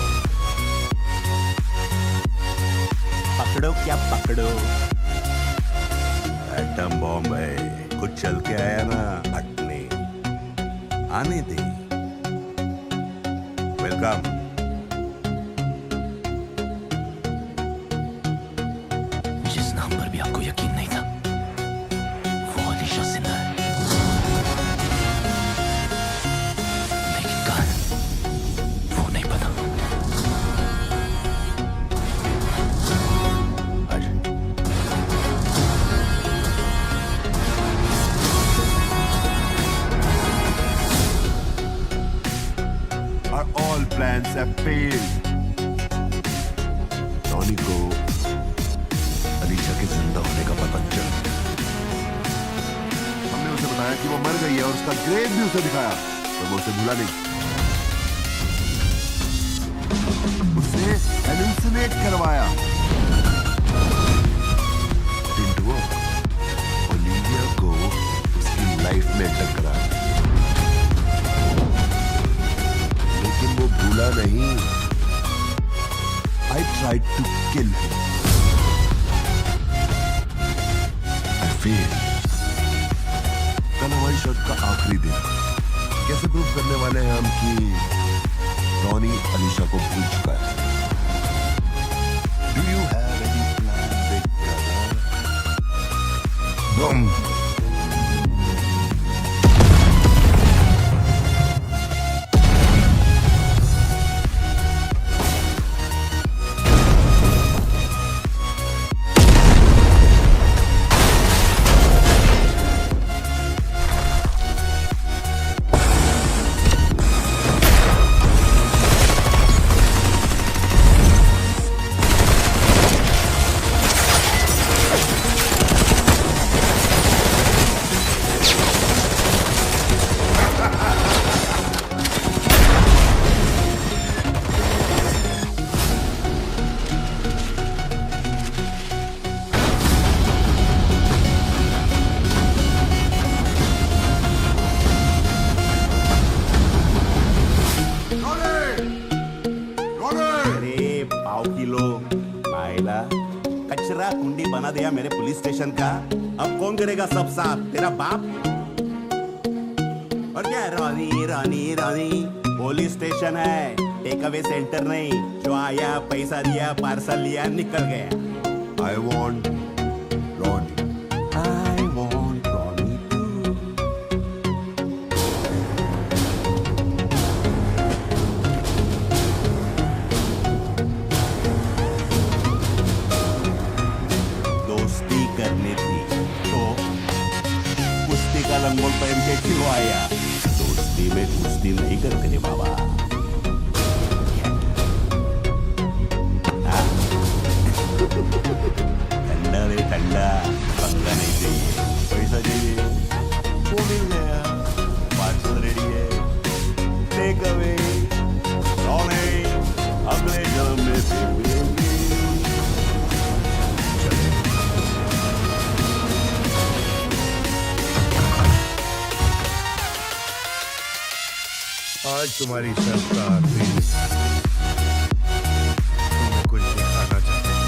K: पकड़ो क्या पकड़ो, एटम बॉम्ब है, कुछ चल के आया ना फटने, आने दे। वेलकम।
B: जिस नाम पर भी आपको यकीन नहीं था, वो अलीशा जिंदा है। लेकिन कहाँ है वो नहीं पता।
K: All plans have failed. Ronnie को अलीशा के जिंदा होने का पता चल गया। हमने उसे बताया कि वो मर गई है और उसका ग्रेव भी उसे दिखाया, तो वो उसे भूला नहीं। उसे हेलुसिनेट करवाया। Didn't work. ओलिविया को उसकी लाइफ में एंटर कराया, लेकिन वो भूला नहीं। I tried to kill him. I failed. कल हमारी शर्त का आखिरी दिन। कैसे प्रूव करने वाले हैं हम कि रॉनी अलीशा को भूल चुका है? Do you have any plan, big brother? Boom.
L: पूरा कुंडी बना दिया मेरे पुलिस स्टेशन का। अब कौन करेगा सब साफ? तेरा बाप? और क्या है? रानी रानी रानी पुलिस स्टेशन है, टेक अवे सेंटर नहीं। जो आया पैसा दिया, पार्सल लिया, निकल गया।
K: I want Ronnie.
L: I want Ronnie too. दोस्ती करनी थी तो कुश्ती का लंगोट पहन के क्यों आया? दोस्ती में कुश्ती नहीं करते रे बाबा। हाँ? ठंडा रे ठंडा, पंगा नहीं चाहिए, पैसा चाहिए, वो मिल गया। पार्सल रेडी है, टेक अवे। रॉनी अगले जन्म में फिर मिलेंगे।
K: आज तुम्हारी शर्त का आखिरी दिन। तुम्हें कुछ दिखाना चाहते हैं।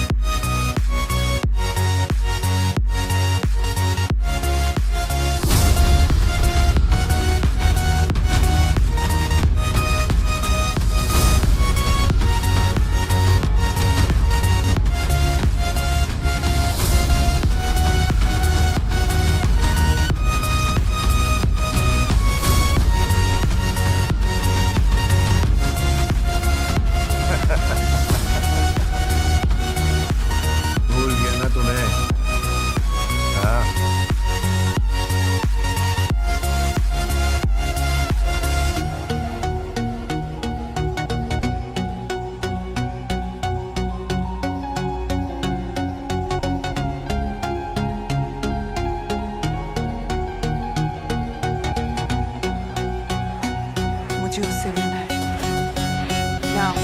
K: भूल गया ना तुम्हें? हाँ?
F: मुझे उससे मिलना है Now.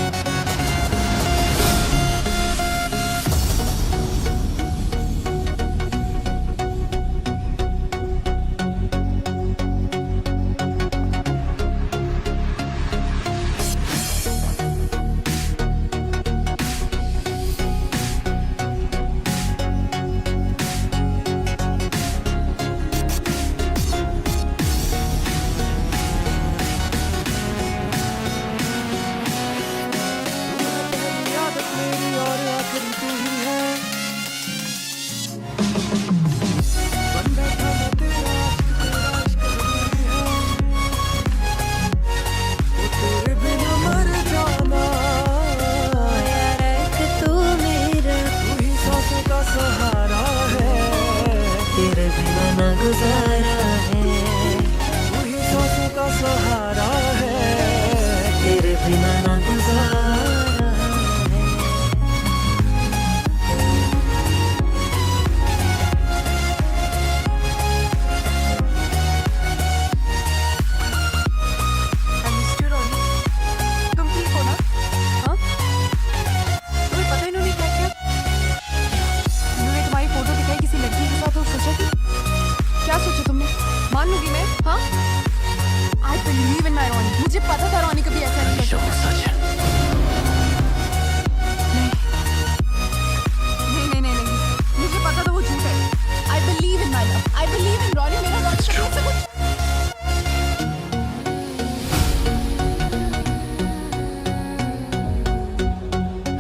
A: आदत मेरी और आखिरी तू ही है। बंदा था मैं तेरा, इश्क जरूरी है। वो तेरे बिना मर जाना,
I: तू मेरा,
A: तू ही सांसों का सहारा है।
I: तेरे बिना ना गुजारा है,
A: तू ही सांसों का सहारा है।
I: तेरे बिना ना गुजारा है।
F: I missed you, Ronnie. तुम ठीक हो ना? हाँ? तुम्हें पता है इन्होंने क्या किया? इन्होंने तुम्हारी फोटो दिखाई किसी लड़की के साथ और सोचा कि क्या सोचा तुमने? मान लूंगी मैं? हाँ? I believe in my Ronnie. मुझे पता था रॉनी कभी ऐसा नहीं
B: हमेशा
F: करता।
B: वो सच है।
F: नहीं। मुझे पता था वो झूठ है। I believe in my love. I believe in Ronnie. मेरा Ronnie कभी ऐसा कुछ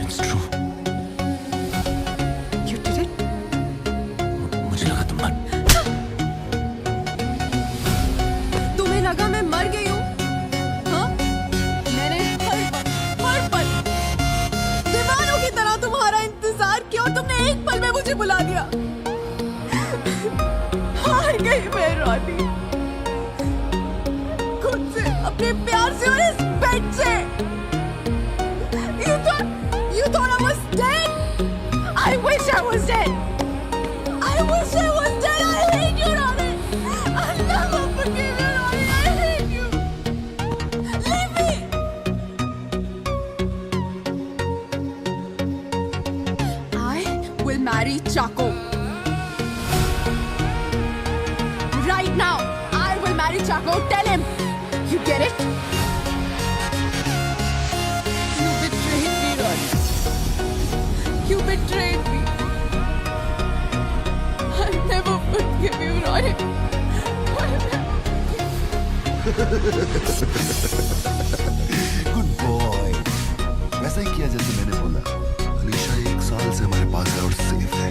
B: It's true.
F: You did it?
B: मुझे लगा तुम मर
F: तुम्हें लगा मैं मर गई हूँ? हाँ? मैंने हर पल दीवानों की तरह तुम्हारा इंतजार किया और तुमने एक पल में मुझे बुला दिया। हार गई मैं रॉनी, खुद से, अपने प्यार से और इस बेड से। You thought I was dead? I wish I was dead. I wish I was dead. I hate you, Ronnie. I'll never forgive you, Ronnie. I hate you. Leave me. I will marry Chaco. Right now, I will marry Chaco. Tell him. You get it? You betrayed me, Ronnie. You betrayed me.
H: अरे
J: good boy, वैसा ही किया जैसे मैंने बोला। अलीशा 1 साल से हमारे पास है और सेफ है।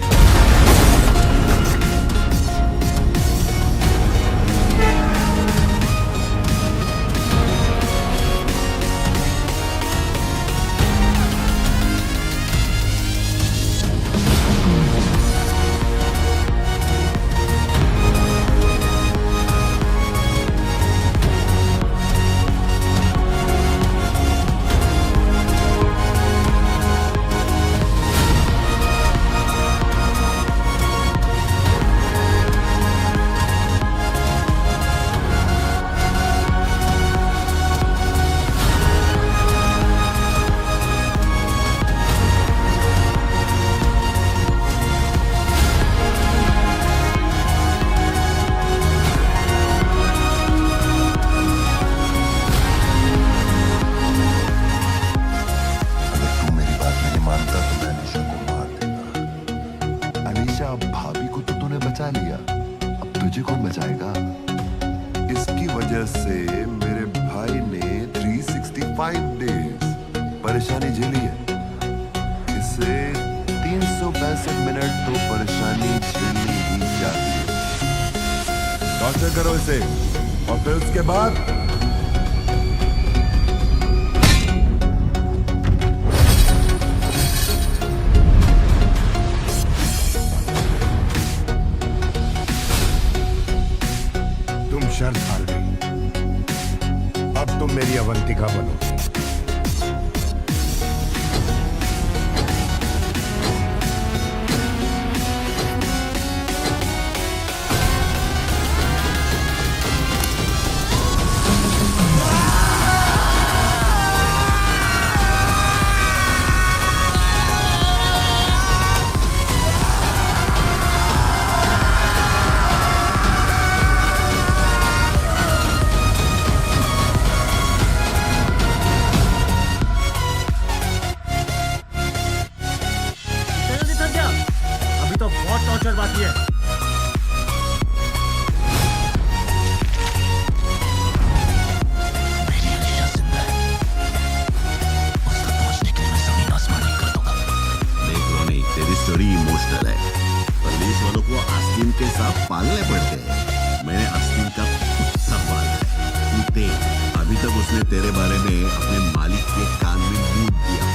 J: भाभी को तो तूने बचा लिया, अब तुझे कौन बचाएगा? इसकी वजह से मेरे भाई ने 365 डेज परेशानी झेली है। इससे 362 मिनट तो परेशानी झेलनी ही चाहिए। टॉर्चर करो इसे और फिर उसके बाद
K: शर्त हार गई। अब तुम मेरी अवंतिका बनो।
C: टॉर्चर बाकी है।
B: मेरी अलीशा जिंदा है, उसका पहुंचने के लिए मैं जमीन आसमान ही कर दूंगा।
L: देख रोनी, तेरी स्टोरी इमोशनल है। पुलिस वालों को आस्तीन के साथ पालने पड़ते हैं। मैंने आस्तीन का कुत्ता पाला है। तू देख, अभी तक उसने तेरे बारे में अपने मालिक के कान में मूत दिया।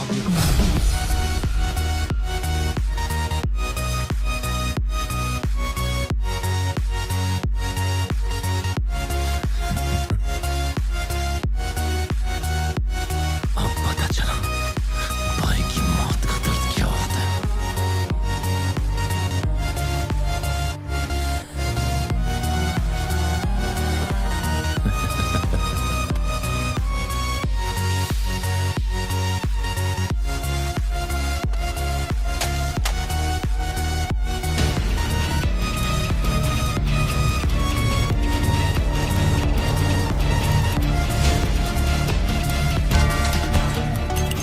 C: बहुत beautiful.
B: अब पता चला भाई की मौत का दर्द क्या होता है।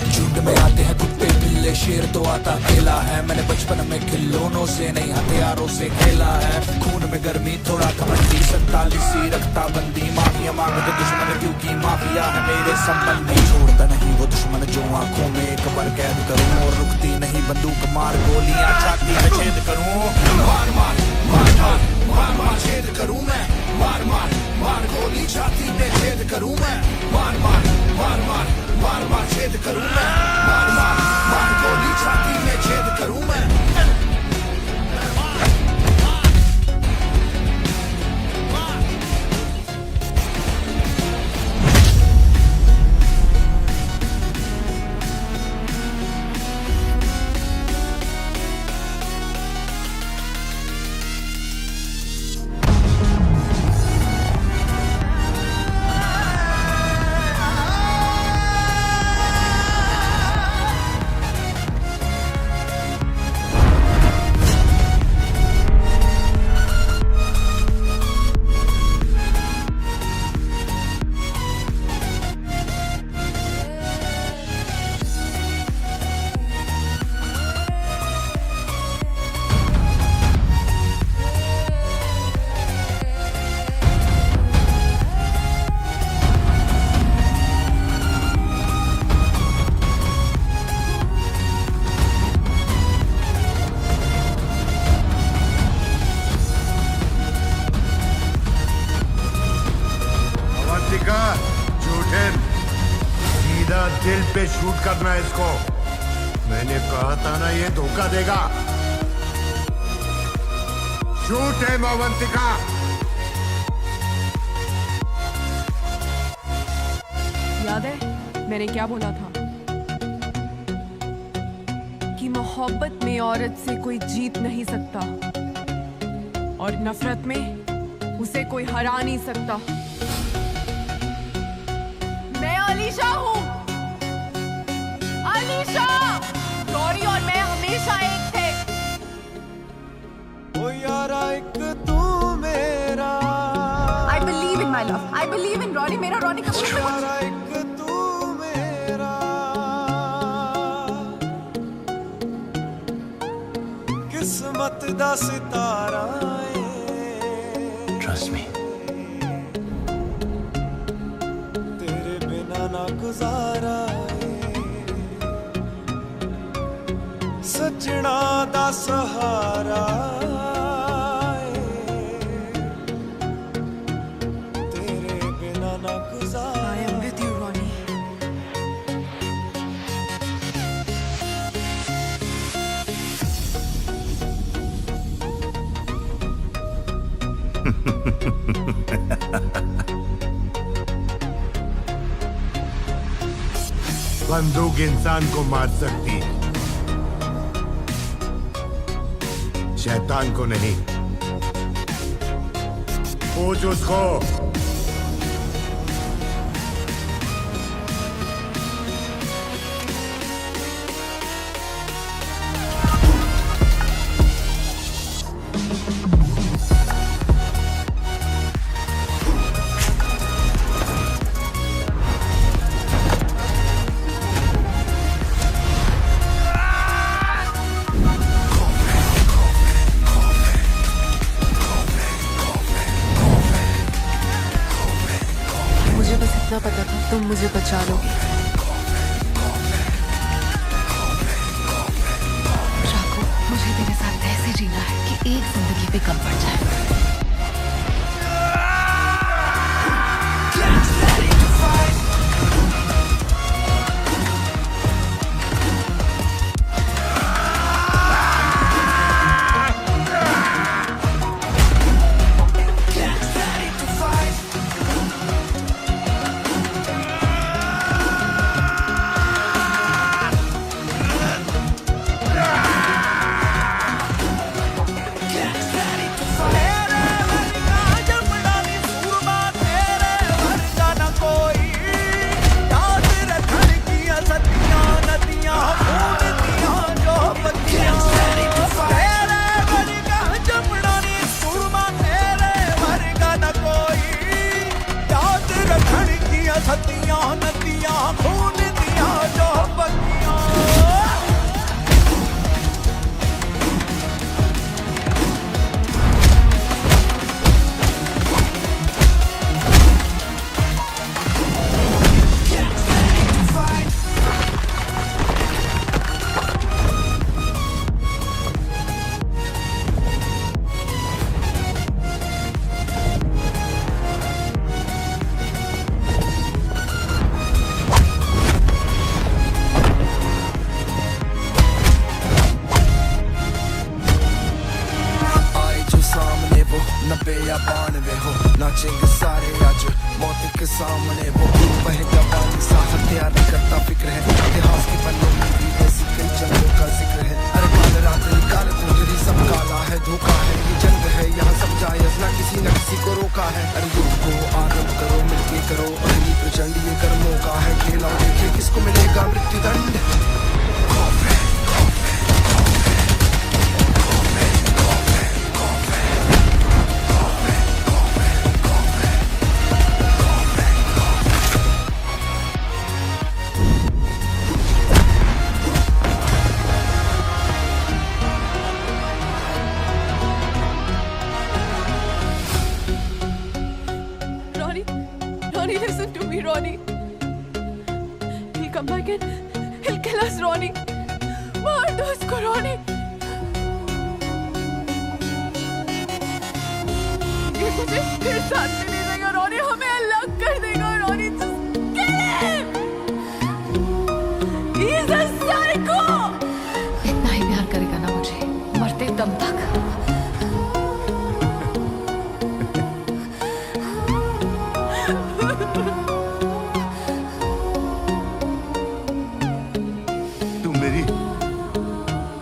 A: झुंड में आते हैं कुत्ते बिल्ले, शेर तो आता अकेला है। मैंने बचपन में खिलौनों से नहीं हथियारों से खेला है। खून में गर्मी थोड़ा घमंडी, 47 रखता बंदी। माफिया मांगते दुश्मन क्योंकि माफिया है मेरे संबंधी। छोड़ता नहीं वो दुश्मन जो आंखों में एक बार कैद करूं, और रुकती नहीं बंदूक मार गोलियां छाती में छेद करूं। मार मार मार मार मार मार छेद करूं मैं, मार मार मार गोली छाती में छेद करूं मैं। मार मार मार मार मार मार छेद करूं मैं, मार मार मार गोली छाती में छेद करूं मैं।
K: अवंतिका, झूठन, सीधा दिल पे शूट करना है इसको। मैंने कहा था ना ये धोखा देगा। शूट है अवंतिका।
F: याद है मैंने क्या बोला था कि मोहब्बत में औरत से कोई जीत नहीं सकता और नफरत में उसे कोई हरा नहीं सकता। मैं अलीशा हूँ, अलीशा। गौरी और मैं हमेशा एक थे।
A: ओ यारा एक तू मेरा,
F: I believe in my love. I believe in Ronnie. मेरा Ronnie का
A: यारा एक तू मेरा। किस्मत दा सितारा है।
B: Trust me.
A: तेरे बिना ना गुजारा है। सजना दा सहारा है। तेरे बिना ना गुजारा। I am with you, Ronnie.
K: बंदूक इंसान को मार सकती है, शैतान को नहीं। पूछ उसको।
F: इतना पता था तुम मुझे बचा लोगे।
H: राघव, मुझे तेरे साथ ऐसे जीना है कि एक जिंदगी पे कम पड़ जाए।
A: सामने वो वह जवानी सा हथियार करता फिक्र है इतिहास के पन्नों में भी ऐसी कई जंगों का जिक्र है अरे काल रात निकाल कोठरी सब काला है धोखा है ये जंग है यहाँ सब जायज ना किसी को रोका है अरे युद्ध को आरंभ करो मिलके करो अग्नि प्रचंड ये कर्मों का है खेला देखे किसको मिलेगा मृत्युदंड
F: Ronnie, listen to me, Ronnie. He'll come back and he'll kill us, Ronnie. मार दो उसको, Ronnie. ये मुझे फिर साथ में ले जाएगा, Ronnie. हमें अलग कर देगा, Ronnie. Just kill him. He's a psycho.
H: इतना ही प्यार करेगा ना मुझे, मरते दम तक.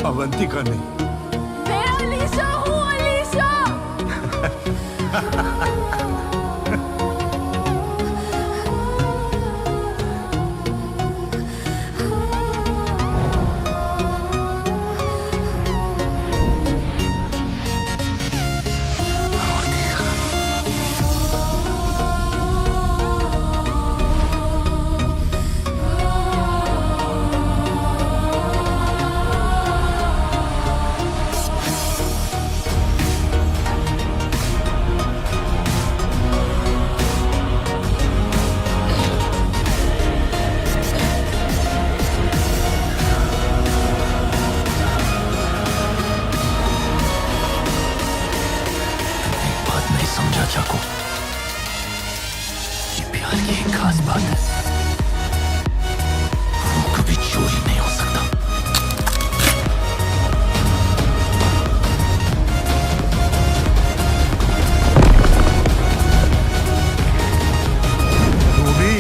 K: अवंतिका नहीं
F: मैं अलीशा हूँ, अलीशा.
B: चाको, ये प्यार की एक खास बात है, वो कभी चोरी नहीं हो सकता.
K: तू भी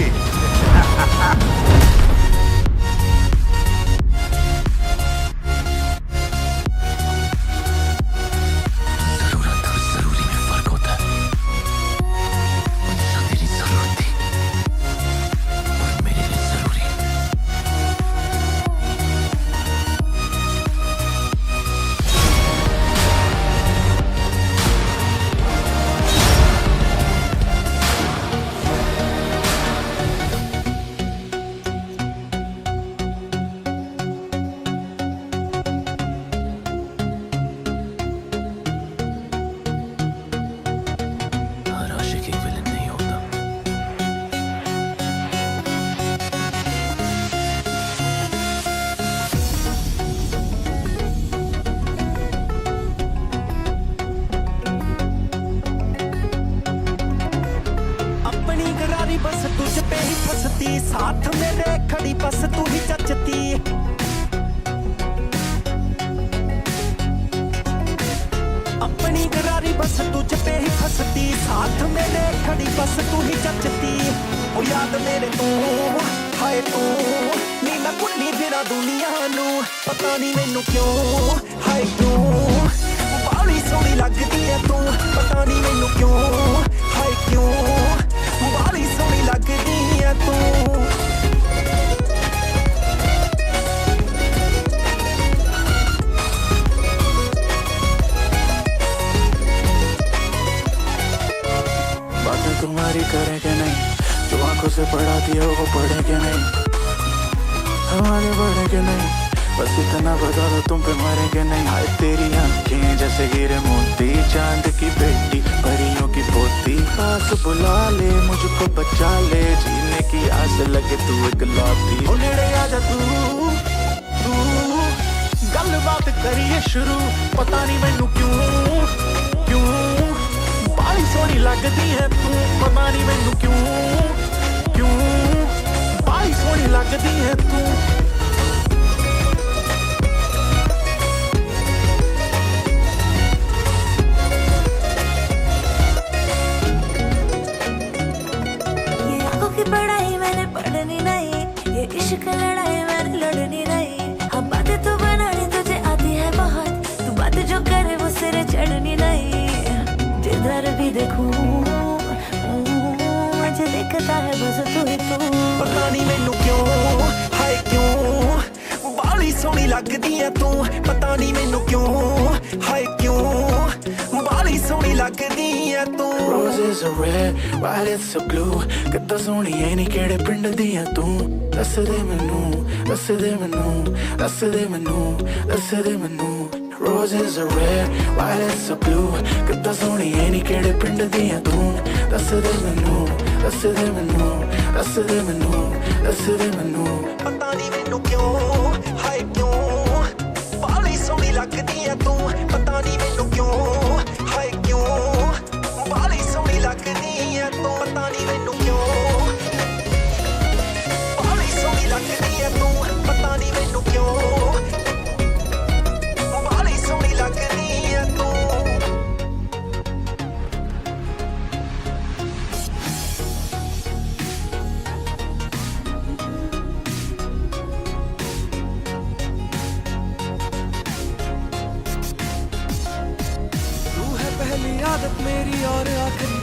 A: बस तुझ पे ही फंसती साथ मेरे खड़ी बस तू ही जचती अपनी गरारी बस तुझ पे ही फंसती साथ मेरे खड़ी बस तू ही जचती ओ याद मेरे तू हाय तू नी मैं कुन्नी फिरा दुनिया नू पता नहीं मैनू क्यों हाय क्यों बाली सोहनी लगदी है तू पता नहीं मैनू क्यों हाय क्यों बाली सोहनी लगदी है तू
M: तुम्हारी करे के नहीं जो आंखों से पढ़ा दिया वो पढ़े के नहीं हमारे बढ़े के नहीं बस इतना बता दो तुम पे मरे के नहीं हाय तेरी आंखें जैसे हीरे मोती चांद की बेटी परियों की पोती पास बुला ले मुझको बचा ले जीने की आस लगे तू एक लौती
A: ओ नेड़े आजा तू गल बात करिए शुरू पता नहीं मैनू क्यों बाली सोहनी लगदी है तू पता नहीं मैनू क्यों बाली सोहनी लगदी है तू
I: ये
A: सोहनी लगदी है तू पता नहीं मैनू क्यों हाय क्यों बाली सोहनी लगदी है तू
M: Roses are red, violets are blue कितना सोहनी है नी केड़े पिंड दी है तू दस दे मैनू दस दे मैनू दस दे मैनू दस दे मैनू Roses are red, violets are blue कितना सोहनी है नी केड़े पिंड दी है तू दस दे मैनू दस दे मैनू दस दे मैनू दस दे मैनू
A: पता नहीं मैनू क्यों हाय क्यों बाली सोहनी लगदी है तू पता नहीं मैनू क्यों हाय क्यों बाली सोहनी लगदी है तू पता नहीं मैनू क्यों बाली सोहनी लगदी है तू पता नहीं मैनू क्यों बाली सोहनी लगदी है तू तू है पहली आदत मेरी और आखिरी